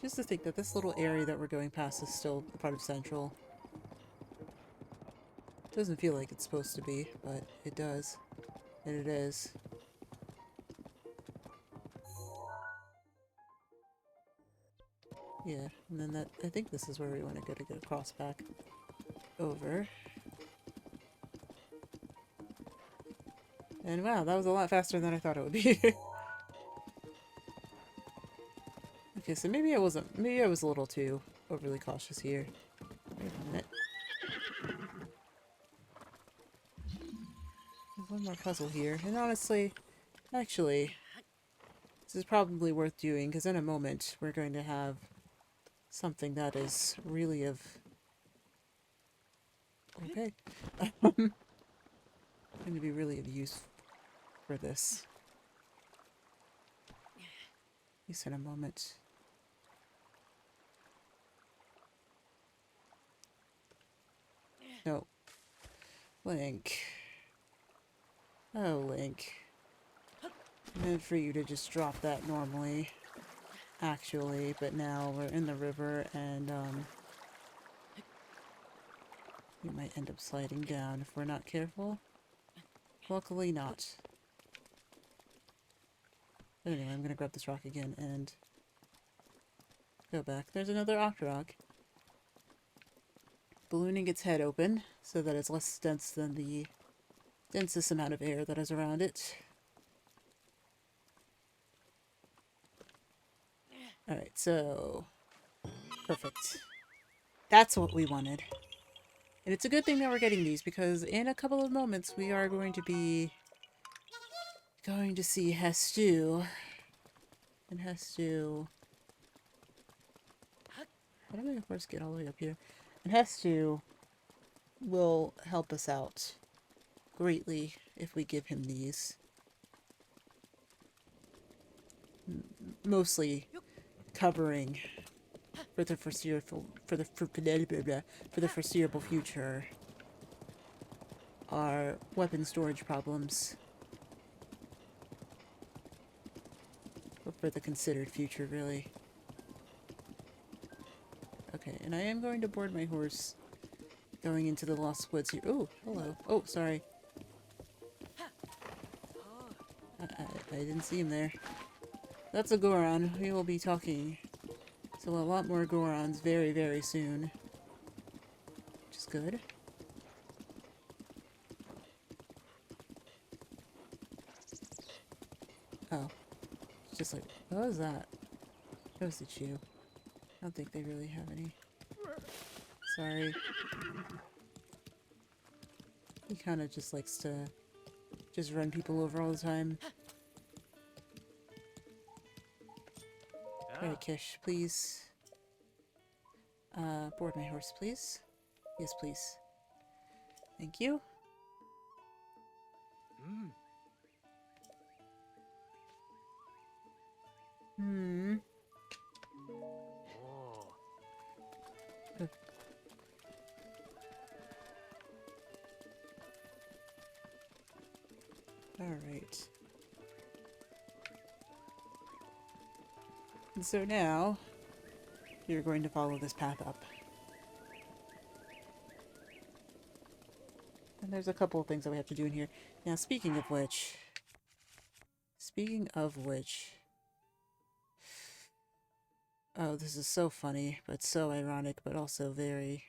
Just to think that this little area that we're going past is still part of Central. Doesn't feel like it's supposed to be, but it does. And it is. Yeah, and then that, I think this is where we want to go to get across back over. And wow, that was a lot faster than I thought it would be. Okay, so maybe I was a little too overly cautious here. Wait a minute. There's one more puzzle here, and honestly, actually, this is probably worth doing, because in a moment we're going to have something that is really of... Okay. Going to be really of use for this. At least in a moment. No. Link. Oh, Link. I meant for you to just drop that normally. Actually, but now we're in the river and, we might end up sliding down if we're not careful. Luckily not. But anyway, I'm gonna grab this rock again and go back. There's another Octorok. Ballooning its head open so that it's less dense than the densest amount of air that is around it. Alright, so... Perfect. That's what we wanted. And it's a good thing that we're getting these, because in a couple of moments we are going to be going to see Hestu. And Hestu... How do I first get all the way up here? And Hestu will help us out greatly if we give him these. Mostly covering for the foreseeable future our weapon storage problems. Or for the considered future, really. Okay, and I am going to board my horse going into the Lost Woods here. Oh, hello. Oh, sorry. I didn't see him there. That's a Goron. We will be talking to a lot more Gorons very, very soon. Which is good. Oh. It's just like, what was that? It was the Chew. I don't think they really have any. Sorry. He kind of just likes to just run people over all the time. Alright, Kish, please. Board my horse, please. Yes, please. Thank you. Mm. Hmm. Oh. Alright. And so now, you're going to follow this path up. And there's a couple of things that we have to do in here. Now, speaking of which... Oh, this is so funny, but so ironic, but also very...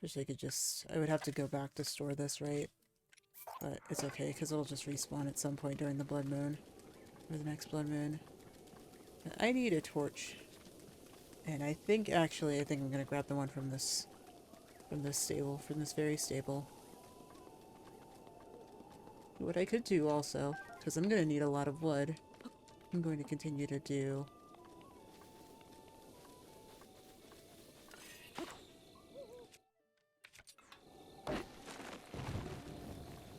Wish I could just... I would have to go back to store this, right? But it's okay, because it'll just respawn at some point during the blood moon. Or the next blood moon. But I need a torch. And I think, actually, I think I'm going to grab the one from this... From this stable. From this very stable. What I could do also, because I'm going to need a lot of wood, I'm going to continue to do...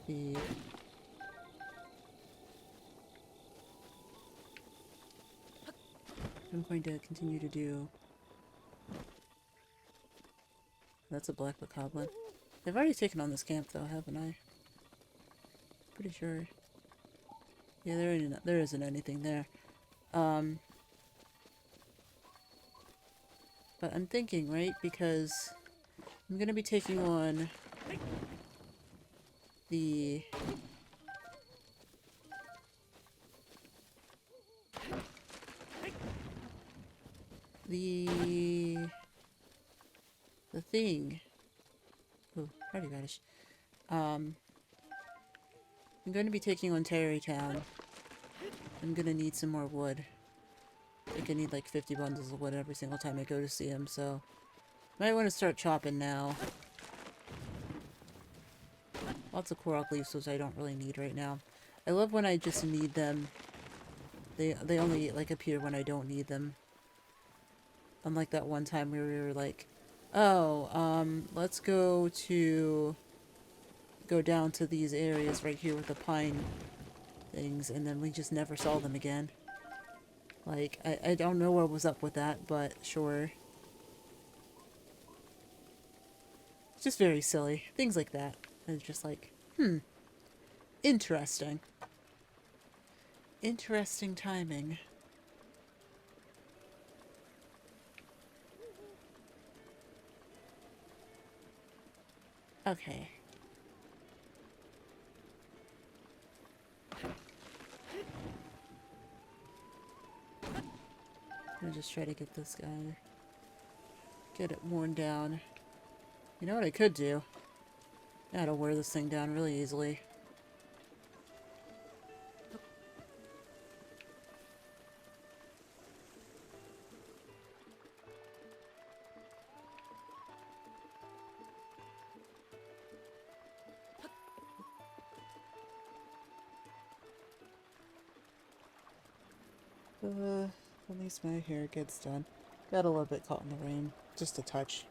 the... I'm going to continue to do... That's a black bokoblin. I've already taken on this camp though, haven't I? Pretty sure. Yeah, there isn't anything there. But I'm thinking, right? Because I'm gonna be taking on the... The thing. Oh, party radish. I'm going to be taking on Terrytown. I'm gonna need some more wood. I think I need like 50 bundles of wood every single time I go to see him, so... Might want to start chopping now. Lots of korok leaves, which I don't really need right now. I love when I just need them. They only like appear when I don't need them. Unlike that one time where we were like, oh, let's go down to these areas right here with the pine things, and then we just never saw them again. Like, I don't know what was up with that, but sure. It's just very silly. Things like that. It's just like, interesting. Interesting timing. Okay. I'm gonna just try to get this guy. Get it worn down. You know what I could do? I gotta wear this thing down really easily. At least my hair gets done. Got a little bit caught in the rain. Just a touch.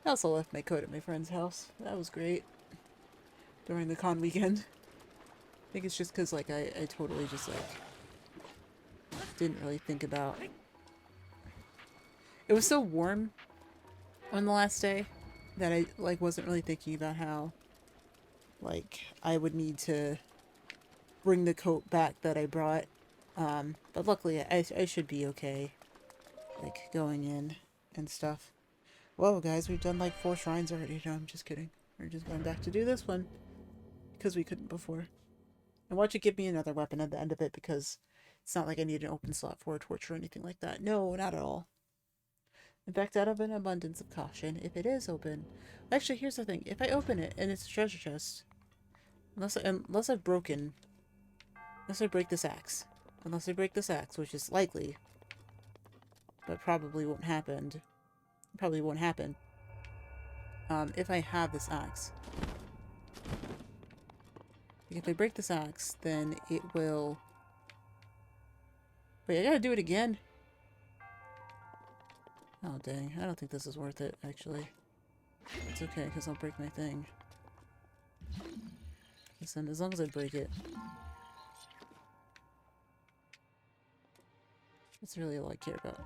I also left my coat at my friend's house. That was great. During the con weekend. I think it's just because, like, I totally just, like, didn't really think about... It was so warm on the last day that I, like, wasn't really thinking about how, like, I would need to bring the coat back that I brought. But luckily I should be okay, like, going in and stuff. Whoa, guys, we've done like 4 shrines already. No, I'm just kidding. We're just going back to do this one because we couldn't before. And watch it give me another weapon at the end of it, because it's not like I need an open slot for a torch or anything like that. No, not at all. In fact, out of an abundance of caution, if it is open... Actually, here's the thing. If I open it and it's a treasure chest, unless I break this axe. Unless I break this axe, which is likely, but probably won't happen. Probably won't happen. If I have this axe. If I break this axe, then it will... Wait, I gotta do it again? Oh, dang. I don't think this is worth it, actually. It's okay, because I'll break my thing. Listen, as long as I break it. That's really all I care about.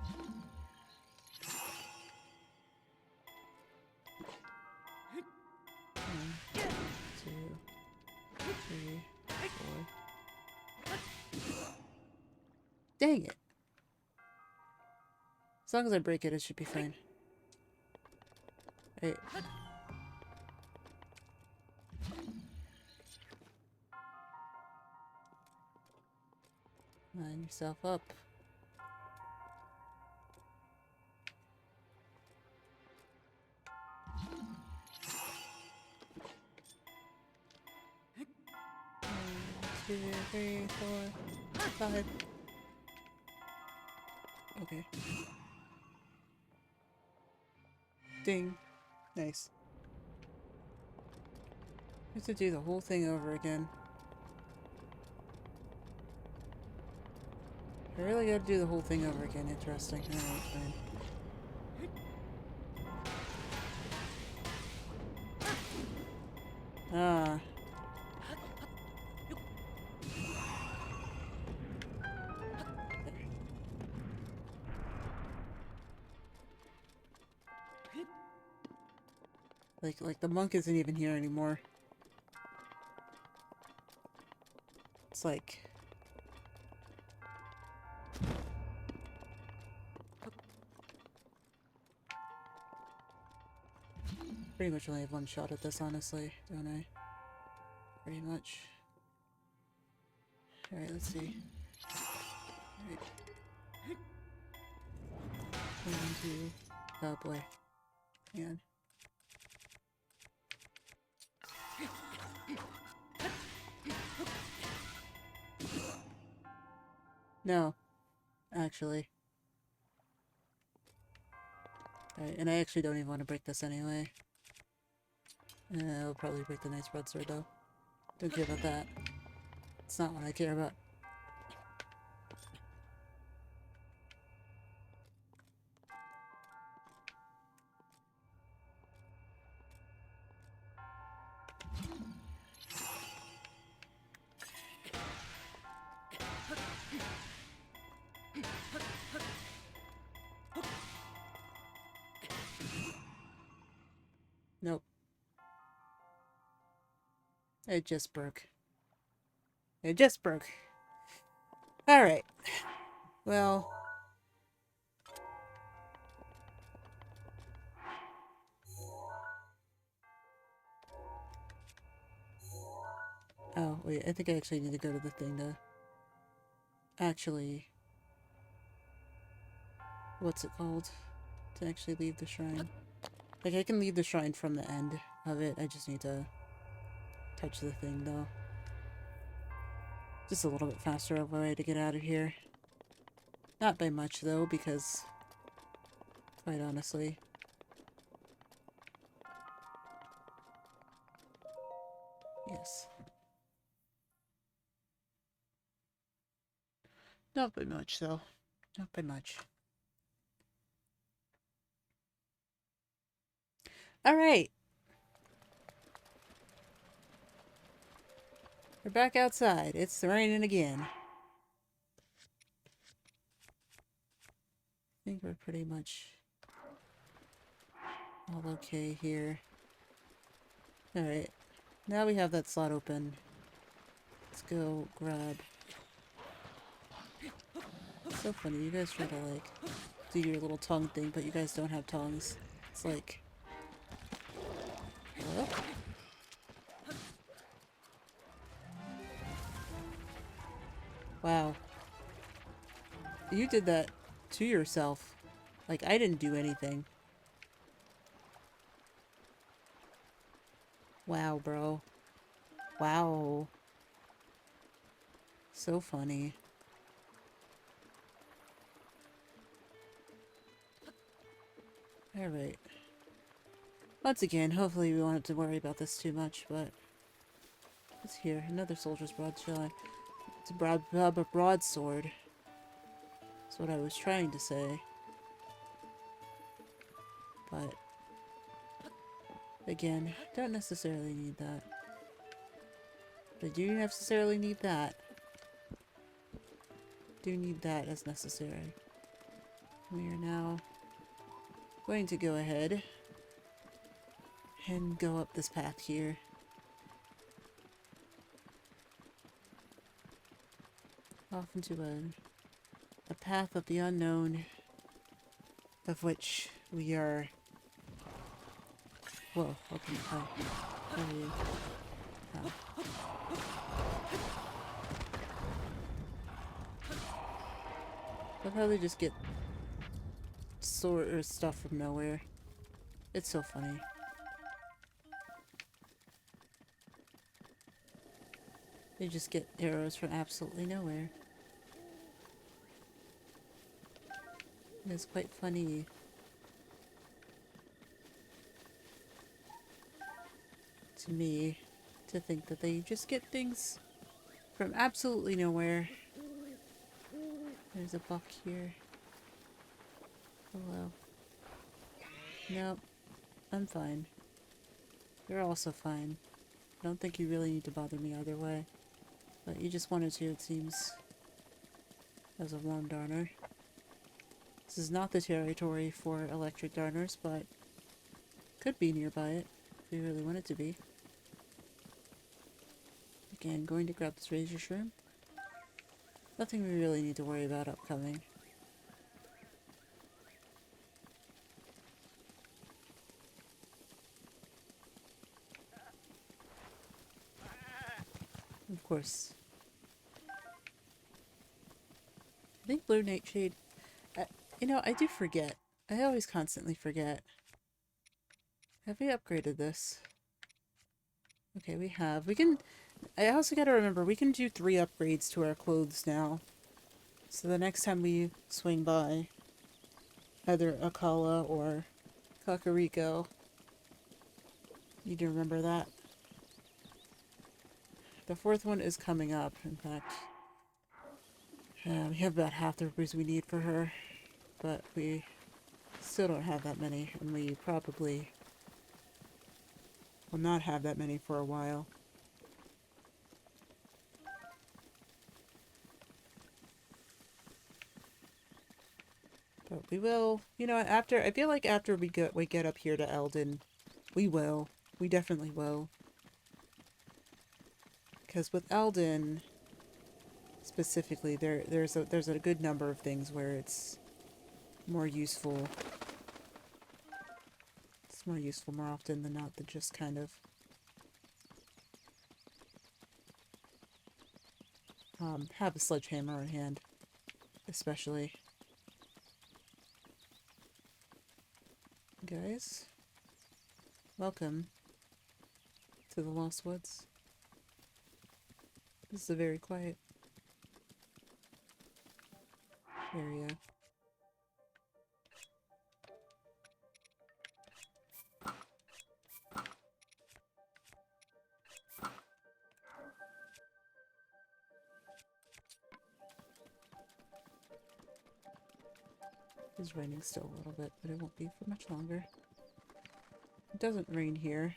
1, 2, 3, 4. Dang it! As long as I break it, it should be fine. Hey. Line yourself up. One, 2, 3, 4, 5. Okay. Ding. Nice. I have to do the whole thing over again. I really gotta do the whole thing over again. Interesting. Alright, fine. Ah. Like the monk isn't even here anymore. It's like... Pretty much only have one shot at this, honestly, don't I? Pretty much. Alright, let's see. Alright. 1, 2... Oh boy. Man. No. Actually. Alright, and I actually don't even want to break this anyway. I'll probably break the Knight's Broadsword though. Don't care about that. It's not what I care about. Nope. It just broke. It just broke. Alright. Well... Oh, wait, I think I actually need to go to the thing to... Actually... What's it called? To actually leave the shrine. Like, I can leave the shrine from the end of it. I just need to touch the thing, though. Just a little bit faster of a way to get out of here. Not by much, though, because... Quite honestly... Yes. Not by much, though. Not by much. Alright. We're back outside. It's raining again. I think we're pretty much all okay here. Alright. Now we have that slot open. Let's go grab... It's so funny. You guys try to, like, do your little tongue thing, but you guys don't have tongues. It's like... What? Wow. You did that to yourself. Like, I didn't do anything. Wow, bro. Wow. So funny. Alright. Once again, hopefully we won't have to worry about this too much, but... What's here? Another soldier's broadsword. It's a broadsword. That's what I was trying to say. But again, don't necessarily need that. But I do necessarily need that. Do need that as necessary. We are now going to go ahead and go up this path here. Off into a path of the unknown, of which we are... Whoa, okay, how are you? Oh. Love how they just get sword or stuff from nowhere. It's so funny. They just get arrows from absolutely nowhere. It's quite funny. To me, to think that they just get things from absolutely nowhere. There's a buck here. Hello. Nope. I'm fine. You're also fine. I don't think you really need to bother me either way. But you just wanted to, it seems. As a warm darner. This is not the territory for electric darners, but could be nearby it if we really want it to be. Again, going to grab this razor shroom. Nothing we really need to worry about upcoming. Of course. I think Blue Nightshade... you know, I do forget. I always constantly forget. Have we upgraded this? Okay, we have. We can... I also gotta remember, we can do 3 upgrades to our clothes now. So the next time we swing by either Akala or Kakariko, you need to remember that. The 4th one is coming up, in fact. We have about half the rupees we need for her, but we still don't have that many, and we probably will not have that many for a while. But we will, you know, after, I feel like after we get up here to Eldon, we will. We definitely will. Because with Eldon, specifically, there's a good number of things where it's more useful. It's more useful more often than not than just kind of have a sledgehammer in hand, especially. Guys, welcome to the Lost Woods. This is a very quiet area. It's raining still a little bit, but it won't be for much longer. It doesn't rain here,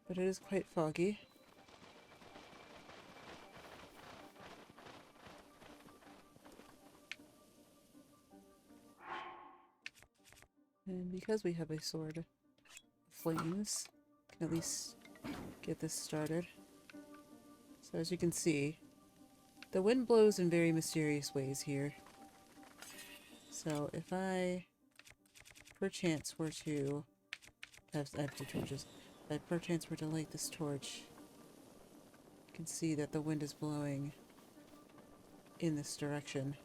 but it is quite foggy. And because we have a sword of flames, we can at least get this started. So as you can see, the wind blows in very mysterious ways here. So if I perchance were to... I have 2 torches. If I perchance were to light this torch, you can see that the wind is blowing in this direction.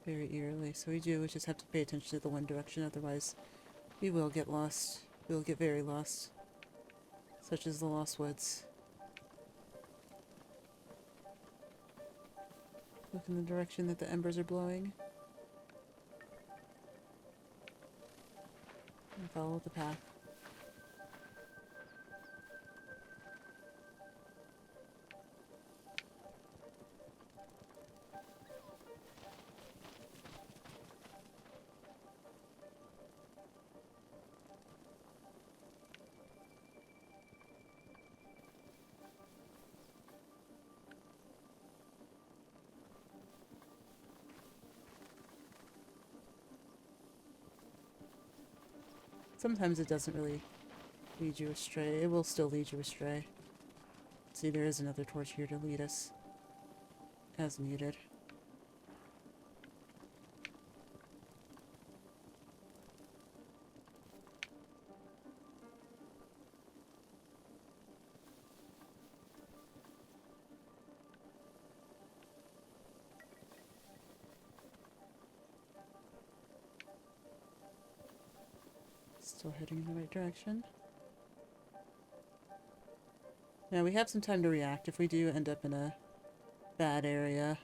Very eerily. So we just have to pay attention to the wind direction, otherwise we will get lost. We will get very lost. Such as the Lost Woods. Look in the direction that the embers are blowing. And follow the path. sometimes it doesn't really lead you astray. It will still lead you astray. See, there is another torch here to lead us as needed. Still heading in the right direction. Now we have some time to react if we do end up in a bad area.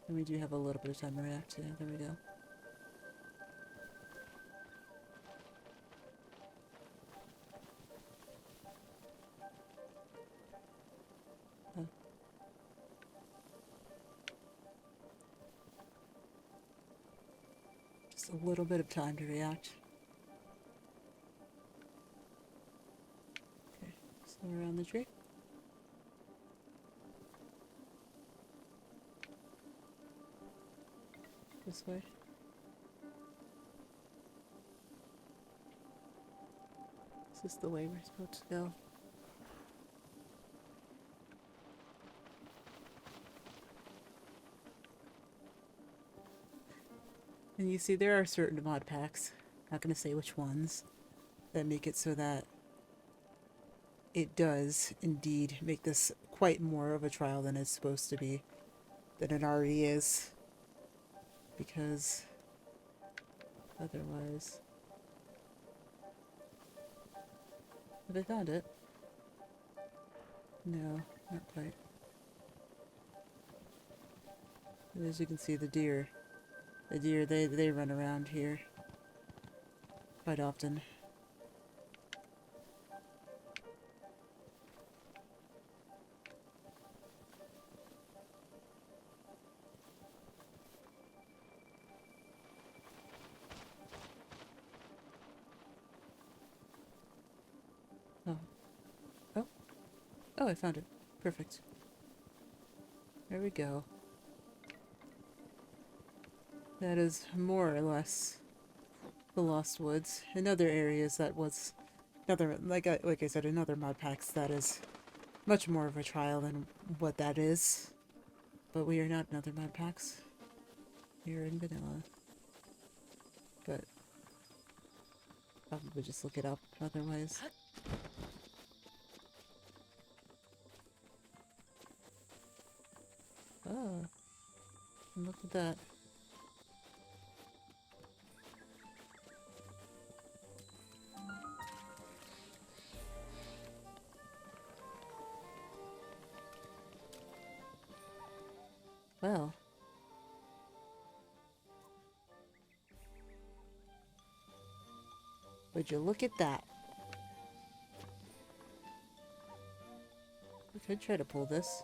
And we do have a little bit of time to react. Yeah, there we go. Oh. Just a little bit of time to react. Okay, so around the tree. This way. Is this the way we're supposed to go? And you see, there are certain mod packs, not going to say which ones, that make it so that it does indeed make this quite more of a trial than it's supposed to be, than it already is. Because otherwise... Have I found it? No, not quite. And as you can see, the deer, they run around here quite often. Oh. Oh. Oh, I found it. Perfect. There we go. That is more or less the Lost Woods. In other areas, that was another, like I said, in other mod packs, that is much more of a trial than what that is. But we are not in other mod packs. We are in vanilla. But probably just look it up otherwise. Oh, and look at that. Well. Would you look at that? We could try to pull this.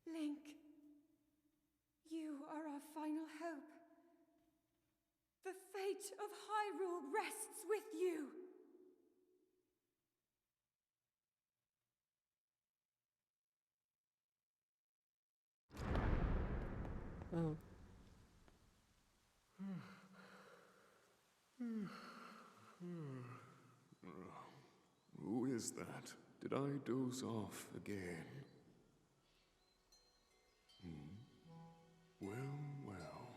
Link, you are our final hope. The fate of Hyrule rests with you. Oh. Who is that? Did I doze off again? Well, well.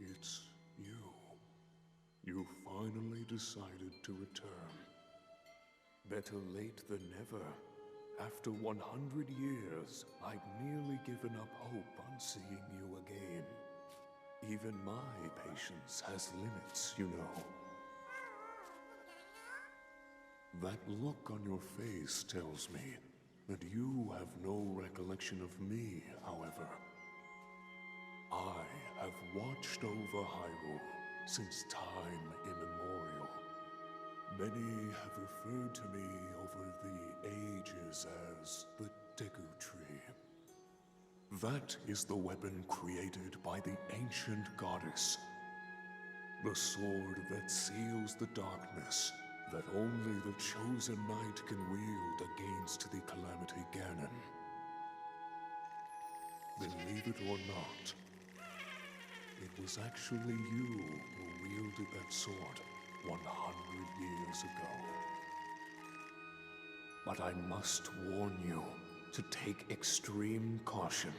It's you. You finally decided to return. Better late than never. After 100 years, I'd nearly given up hope on seeing you again. Even my patience has limits, you know. That look on your face tells me that you have no recollection of me, however. I have watched over Hyrule since time immemorial. Many have referred to me over the ages as the Deku Tree. That is the weapon created by the ancient goddess. The sword that seals the darkness that only the chosen knight can wield against the Calamity Ganon. Believe it or not, it was actually you who wielded that sword 100 years ago. But I must warn you to take extreme caution.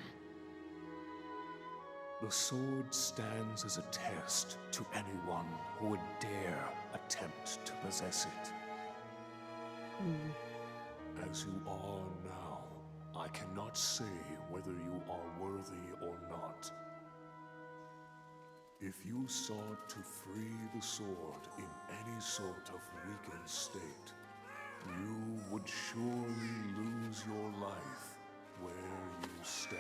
The sword stands as a test to anyone who would dare attempt to possess it. As you are now, I cannot say whether you are worthy or not. If you sought to free the sword in any sort of weakened state, you would surely lose your life where you stand.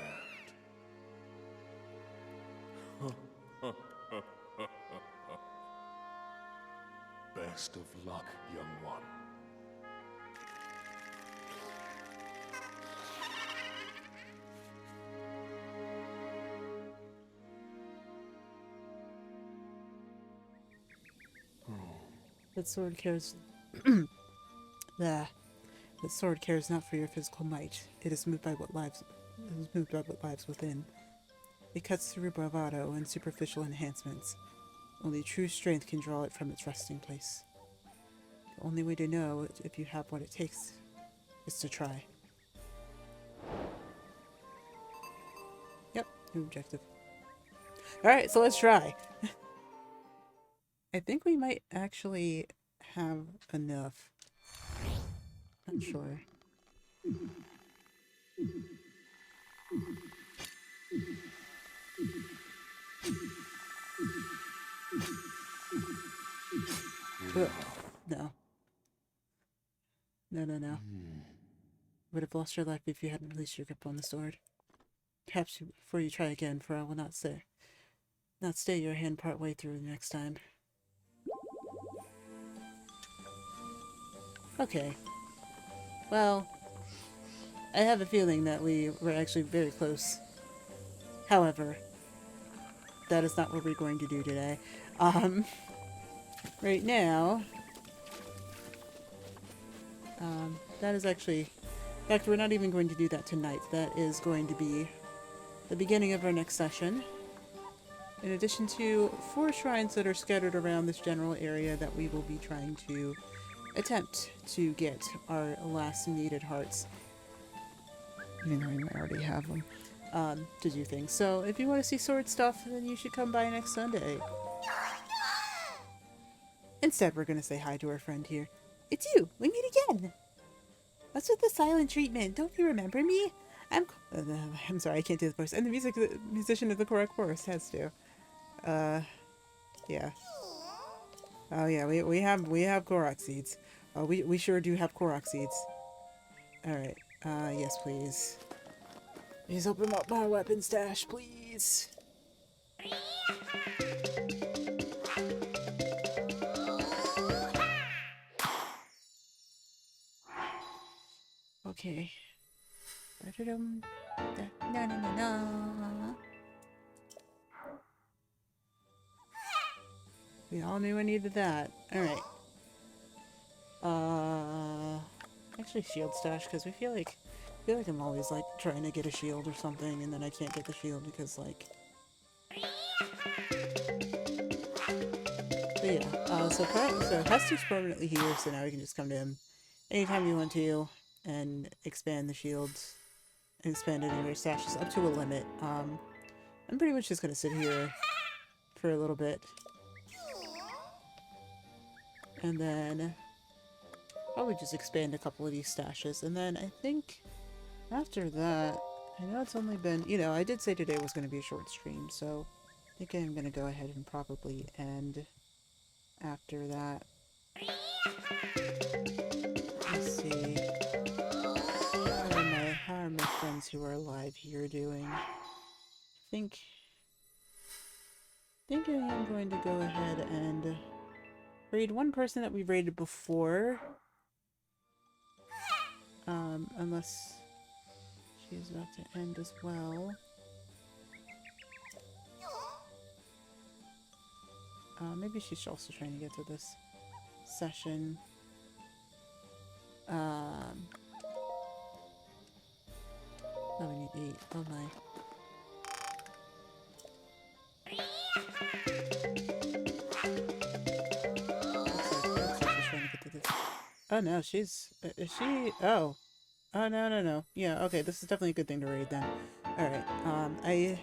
Best of luck, young one. That sword cares. That sword cares not for your physical might. It is moved by what lives. It is moved by what lives within. It cuts through bravado and superficial enhancements. Only true strength can draw it from its resting place. The only way to know if you have what it takes is to try. Yep, new objective. Alright, so let's try. I think we might actually have enough. Not sure. No. No. Would have lost your life if you hadn't released your grip on the sword. Perhaps before you try again, for I will not stay your hand part way through next time. Okay. Well, I have a feeling that we were actually very close. However, that is not what we're going to do today. Right now, that is actually... In fact, we're not even going to do that tonight. That is going to be the beginning of our next session. In addition to 4 shrines that are scattered around this general area that we will be trying to attempt to get our last needed hearts. Even though we might already have them. To do things. So, if you want to see sword stuff, then you should come by next Sunday. Instead, we're going to say hi to our friend here. It's you! We meet again! What's with the silent treatment? Don't you remember me? I'm sorry, I can't do the voice. I'm the musician of the Korok Forest. Has to. Yeah. Oh yeah, we have Korok seeds. We sure do have Korok seeds. Alright. Yes please. Please open up my weapon stash, please. Okay. No. We all knew I needed that. Alright. Actually shield stash, because I feel like I'm always like trying to get a shield or something and then I can't get the shield because like... But yeah, so Hester's permanently here, so now we can just come to him anytime you want to and expand the shields. Expand any of your stashes up to a limit. I'm pretty much just gonna sit here for a little bit. And then probably just expand a couple of these stashes. And then I think after that, I know it's only been, you know, I did say today was going to be a short stream, so I think I'm going to go ahead and probably end after that. Let's see. How are my friends who are alive here doing? I think I am going to go ahead and raid one person that we raided before. Unless she's about to end as well. Maybe she's also trying to get to this session. Oh, we need 8. Oh my. Looks like she's trying to get to this. Oh no, she's... is she... Oh. Oh, no, no, no. Yeah, okay, this is definitely a good thing to raid then. Alright, I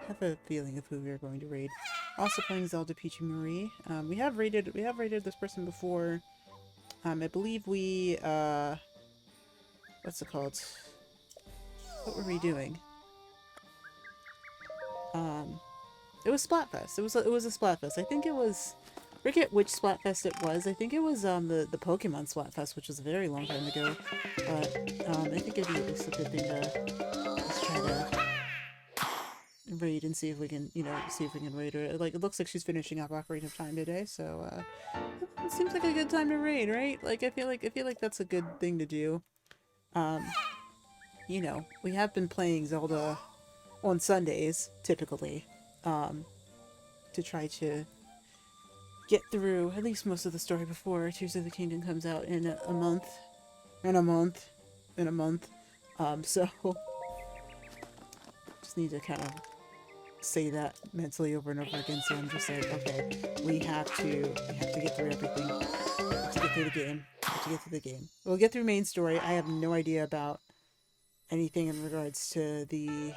have a feeling of who we're going to raid. Also playing Zelda Peachy Marie. We have raided this person before. I believe we, what's it called? What were we doing? It was Splatfest. It was a Splatfest. I think it was... I forget which Splatfest it was. I think it was the Pokemon Splatfest, which was a very long time ago. But I think it'd be at least a good thing to let's try to raid and see if we can, you know, raid her. Like, it looks like she's finishing up Ocarina of Time today, so it seems like a good time to raid, right? Like, I feel like that's a good thing to do. You know, we have been playing Zelda on Sundays typically, to try to get through at least most of the story before Tears of the Kingdom comes out in a month. So just need to kind of say that mentally over and over again. So I'm just like, okay, we have to get through everything. We have to get through the game. We'll get through main story. I have no idea about anything in regards to the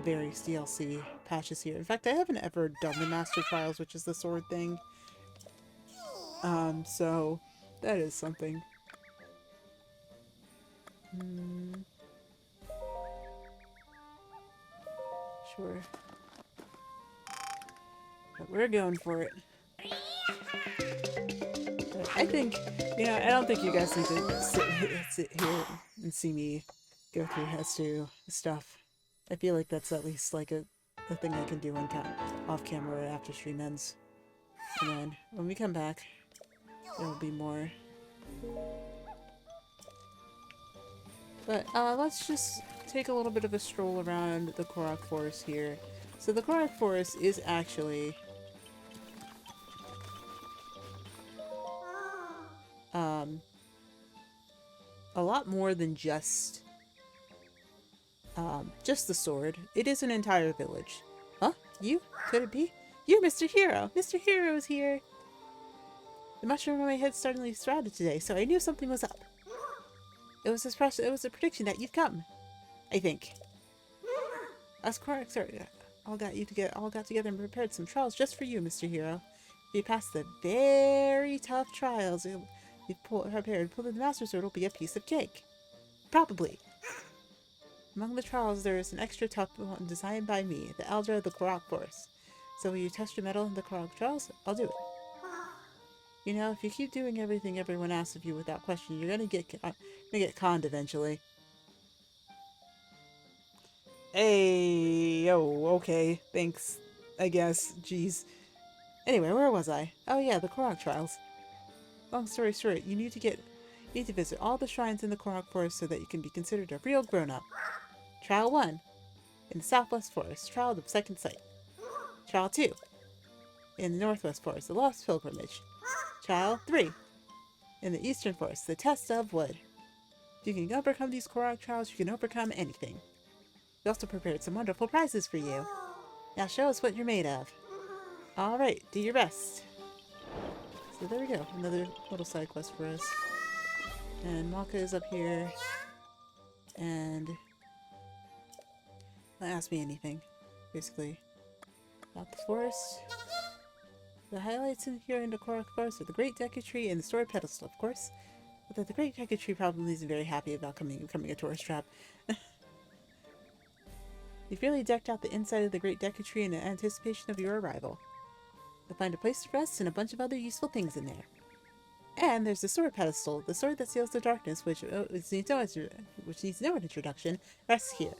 various DLC patches here. In fact, I haven't ever done the Master Trials, which is the sword thing. So that is something. Sure. But we're going for it. But I think, you know, I don't think you guys need to sit here and see me go through as to stuff. I feel like that's at least like a thing I can do on off camera after stream ends. And then when we come back, there will be more. But let's just take a little bit of a stroll around the Korok Forest here. So the Korok Forest is actually a lot more than just the sword. It is an entire village. Huh? You? Could it be? You, Mr. Hero! Mr. Hero is here! The mushroom on my head suddenly sprouted today, so I knew something was up. It was a prediction that you'd come, I think. Us Korok all got together and prepared some trials just for you, Mr. Hero. If you pass the very tough trials we've prepared, pulling the Master Sword will be a piece of cake. Probably. Among the trials, there is an extra tough one designed by me, the Elder of the Korok Forest. So will you test your mettle in the Korok trials? I'll do it. You know, if you keep doing everything everyone asks of you without question, you're gonna get conned eventually. Hey, oh, okay, thanks, I guess, jeez. Anyway, where was I? Oh yeah, the Korok trials. Long story short, you need to visit all the shrines in the Korok Forest so that you can be considered a real grown-up. Trial 1, in the Southwest Forest, Trial of the Second Sight. Trial 2, in the Northwest Forest, the Lost Pilgrimage. Trial 3, in the Eastern Forest, the Test of Wood. If you can overcome these Korok trials, you can overcome anything. We also prepared some wonderful prizes for you. Now show us what you're made of. Alright, do your best. So there we go, another little side quest for us. And Maka is up here. And don't ask me anything, basically, about the forest. The highlights in here in the Korok Forest are the Great Deku Tree and the Sword Pedestal, of course. But the Great Deku Tree probably isn't very happy about becoming a tourist trap. You've really decked out the inside of the Great Deku Tree in anticipation of your arrival. You'll find a place to rest and a bunch of other useful things in there. And there's the Sword Pedestal, the sword that seals the darkness, which needs no introduction, rests here.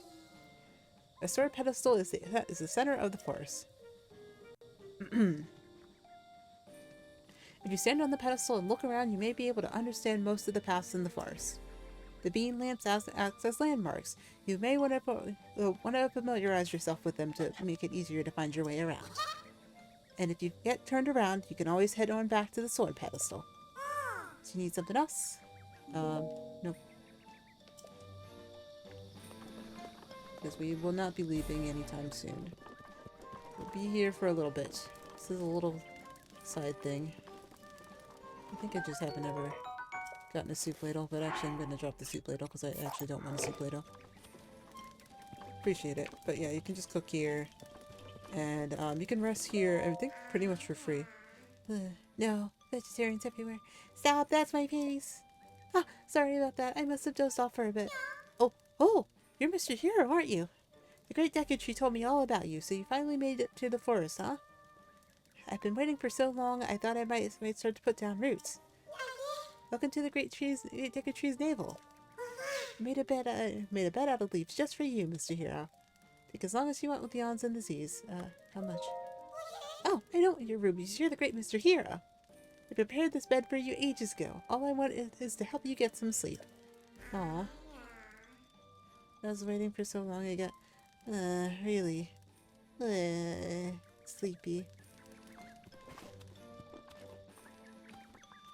The Sword Pedestal is the center of the forest. If you stand on the pedestal and look around, you may be able to understand most of the paths in the forest. The beam lamps act as landmarks. You may want to familiarize yourself with them to make it easier to find your way around. And if you get turned around, you can always head on back to the Sword Pedestal. So you need something else? Nope. Because we will not be leaving anytime soon. We'll be here for a little bit. This is a little side thing. I think I just haven't ever gotten a soup ladle, but actually I'm gonna drop the soup ladle because I actually don't want a soup ladle. Appreciate it. But yeah, you can just cook here. And you can rest here, I think, pretty much for free. No, vegetarians everywhere. Stop, that's my face. Ah, sorry about that. I must have dozed off for a bit. Oh, you're Mr. Hero, aren't you? The Great Deku Tree told me all about you, so you finally made it to the forest, huh? I've been waiting for so long, I thought I might start to put down roots. Welcome to the Great Deku Tree's navel. I made a bed out of leaves just for you, Mr. Hero. Take as long as you want with the ons and the z's. How much? Oh, I know your rubies. You're the great Mr. Hero. I prepared this bed for you ages ago. All I want is to help you get some sleep. Aw. I was waiting for so long I got, really, sleepy.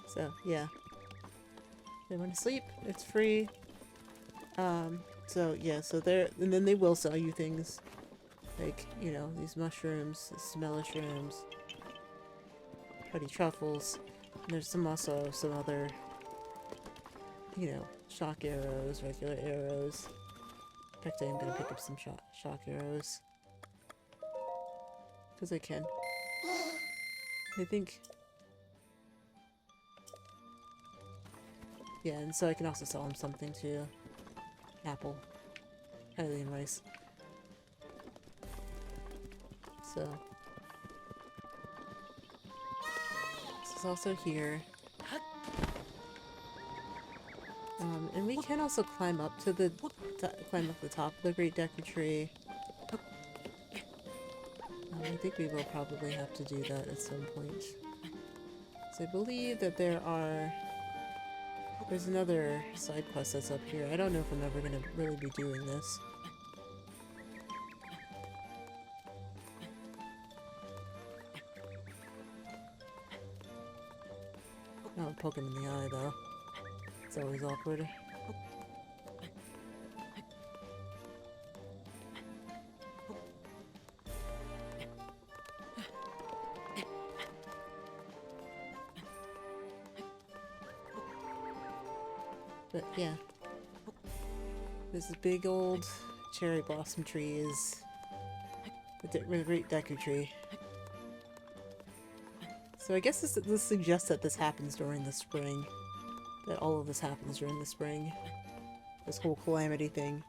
So, yeah. They want to sleep. It's free. So, yeah, so and then they will sell you things. Like, you know, these mushrooms, smellishrooms, putty truffles. And there's also some other, you know, shock arrows, regular arrows. In fact, I am gonna pick up some shock arrows. Because I can. I think... Yeah, and so I can also sell him something too. Apple. Hylian rice. So. This is also here. And we can also climb up to the top of the Great Deku Tree. I think we will probably have to do that at some point. So I believe that there's another side quest that's up here. I don't know if I'm ever gonna really be doing this. I'll poke him in the eye though. It's always awkward. But yeah, this big old cherry blossom tree is the Great Deku Tree. So I guess this suggests that this happens during the spring. That all of this happens during the spring. This whole calamity thing.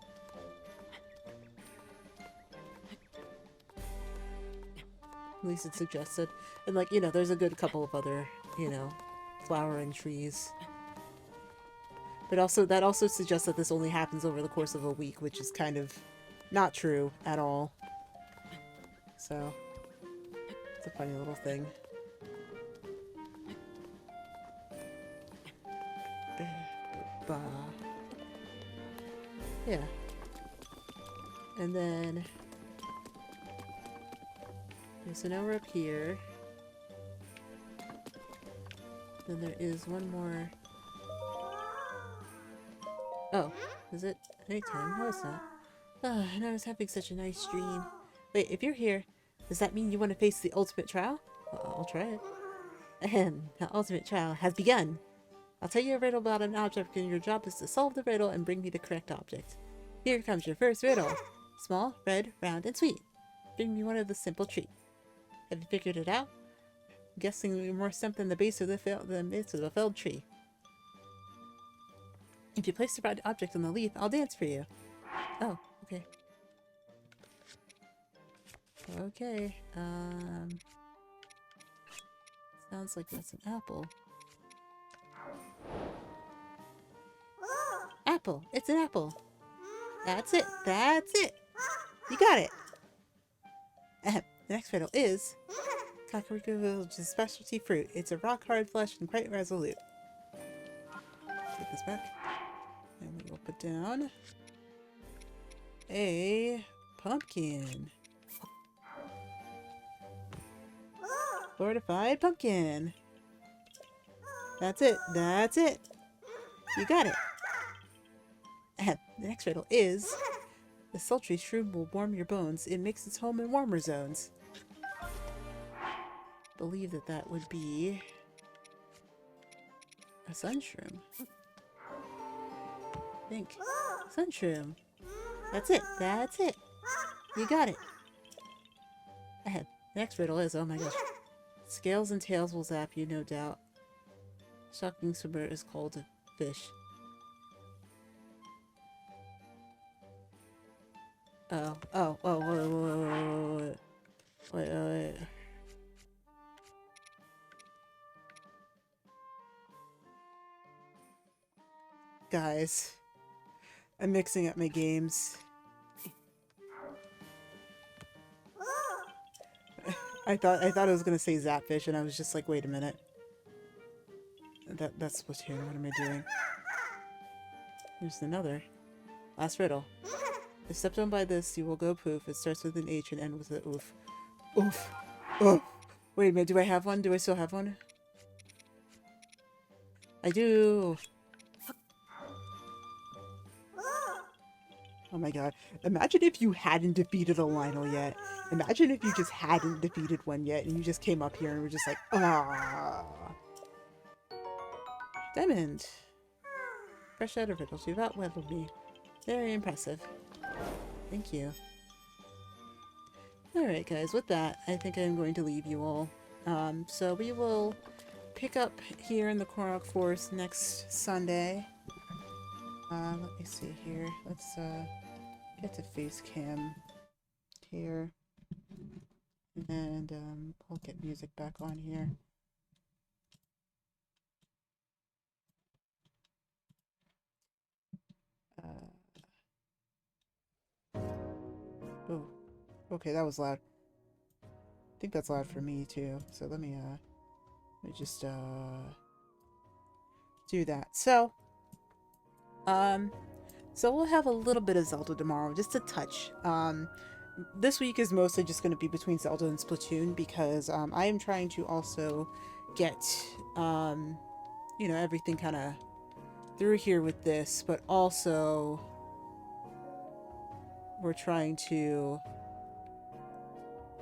At least it suggested. And like, you know, there's a good couple of other, you know, flowering trees. But also, that also suggests that this only happens over the course of a week, which is kind of not true at all. So, it's a funny little thing. Yeah. And then... Okay, so now we're up here. Then there is one more... Oh, is it nighttime? No, it's not. Oh, and I was having such a nice dream. Wait, if you're here, does that mean you want to face the ultimate trial? I'll try it. Ahem, the ultimate trial has begun. I'll tell you a riddle about an object, and your job is to solve the riddle and bring me the correct object. Here comes your first riddle. Small, red, round, and sweet. Bring me one of the simple treat. Have you figured it out? I'm guessing you're more stumped than the base of the felled tree. If you place the right object on the leaf, I'll dance for you. Oh, okay. Okay, sounds like that's an apple. Apple! It's an apple! That's it! That's it! You got it! The next riddle is... Kakariko Village's specialty fruit. It's a rock-hard flesh and quite resolute. Take this back. And we will put down... a... pumpkin. Fortified pumpkin! That's it! That's it! You got it! The next riddle is... The sultry shroom will warm your bones. It makes its home in warmer zones. believe that that would be a sunshroom. I think. Sunshroom. That's it. That's it. You got it. Ahead. The next riddle is, oh my gosh. Scales and tails will zap you, no doubt. Shocking swimmer is called a fish. Oh, wait. Guys, I'm mixing up my games. I thought it was gonna say Zapfish, and I was just like, wait a minute. That's Splatoon. What am I doing? Here's another. Last riddle. If stepped on by this, you will go poof. It starts with an H and ends with an oof. Oof. Oh. Wait a minute. Do I have one? Do I still have one? I do. Oh my god. Imagine if you hadn't defeated a Lionel yet. Imagine if you just hadn't defeated one yet and you just came up here and were just like, ah. Diamond. Fresh out of riddles. You've outleveled me. Very impressive. Thank you. Alright guys, with that, I think I'm going to leave you all. So we will pick up here in the Korok Forest next Sunday. Let me see here. Let's get to face cam here. And I'll get music back on here. Oh, okay, that was loud. I think that's loud for me too. So let me just do that. So we'll have a little bit of Zelda tomorrow, just a touch. This week is mostly just going to be between Zelda and Splatoon because I am trying to also get you know, everything kind of through here with this, but also we're trying to,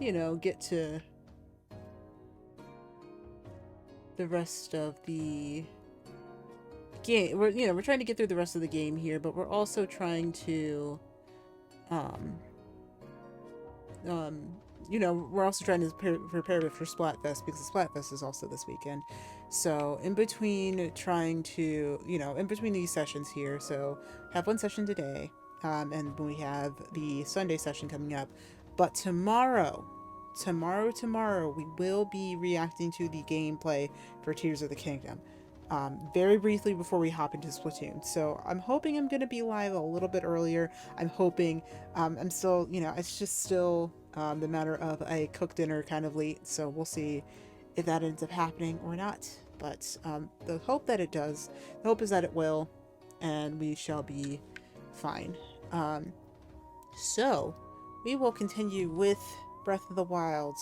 you know, get to the rest of the game. We're trying to get through the rest of the game here, but we're also trying to you know, we're also trying to prepare for Splatfest because Splatfest is also this weekend. So in between trying to, you know, in between these sessions here, so have one session today, and we have the Sunday session coming up. But tomorrow, we will be reacting to the gameplay for Tears of the Kingdom. Very briefly before we hop into Splatoon. So I'm hoping I'm going to be live a little bit earlier. I'm hoping, I'm still, you know, it's just still the matter of I cook dinner kind of late. So we'll see if that ends up happening or not. But the hope that it does, the hope is that it will, and we shall be fine. So we will continue with Breath of the Wild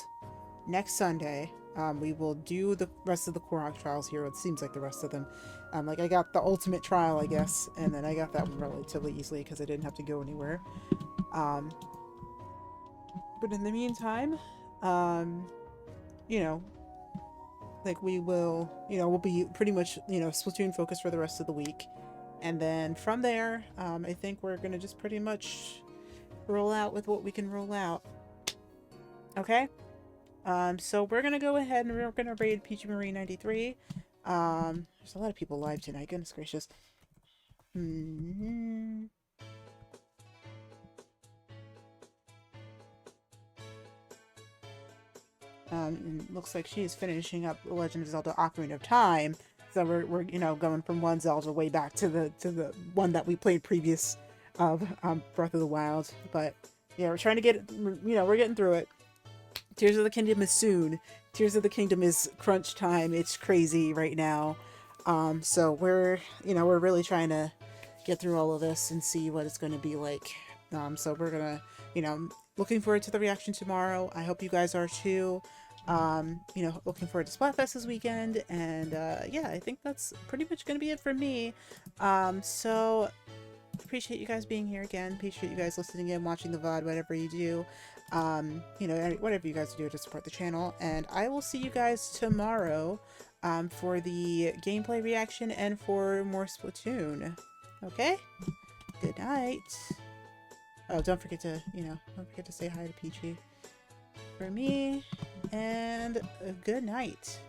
next Sunday. We will do the rest of the Korok trials here. It seems like the rest of them. Like I got the ultimate trial, I guess, and then I got that one relatively easily because I didn't have to go anywhere. But in the meantime, you know, like we will, you know, we'll be pretty much, you know, Splatoon focused for the rest of the week. And then from there, I think we're going to just pretty much roll out with what we can roll out. Okay? So we're going to go ahead and we're going to raid Peachy Marie 93. There's a lot of people live tonight. Goodness gracious. Looks like she is finishing up The Legend of Zelda: Ocarina of Time. So we're you know, going from one Zelda way back to the one that we played previous of Breath of the Wild. But yeah, we're trying to get, you know, we're getting through it. Tears of the Kingdom is soon. Tears of the Kingdom is crunch time. It's crazy right now. So we're, you know, we're really trying to get through all of this and see what it's going to be like. So we're gonna, you know, looking forward to the reaction tomorrow. I hope you guys are too. You know, looking forward to Splatfest this weekend. And yeah, I think that's pretty much going to be it for me. So appreciate you guys being here again. Appreciate you guys listening in, watching the VOD, whatever you do. You know, whatever you guys do to support the channel. And I will see you guys tomorrow for the gameplay reaction and for more Splatoon. Okay? Good night. Oh, don't forget to, you know, don't forget to say hi to Peachy for me. And good night.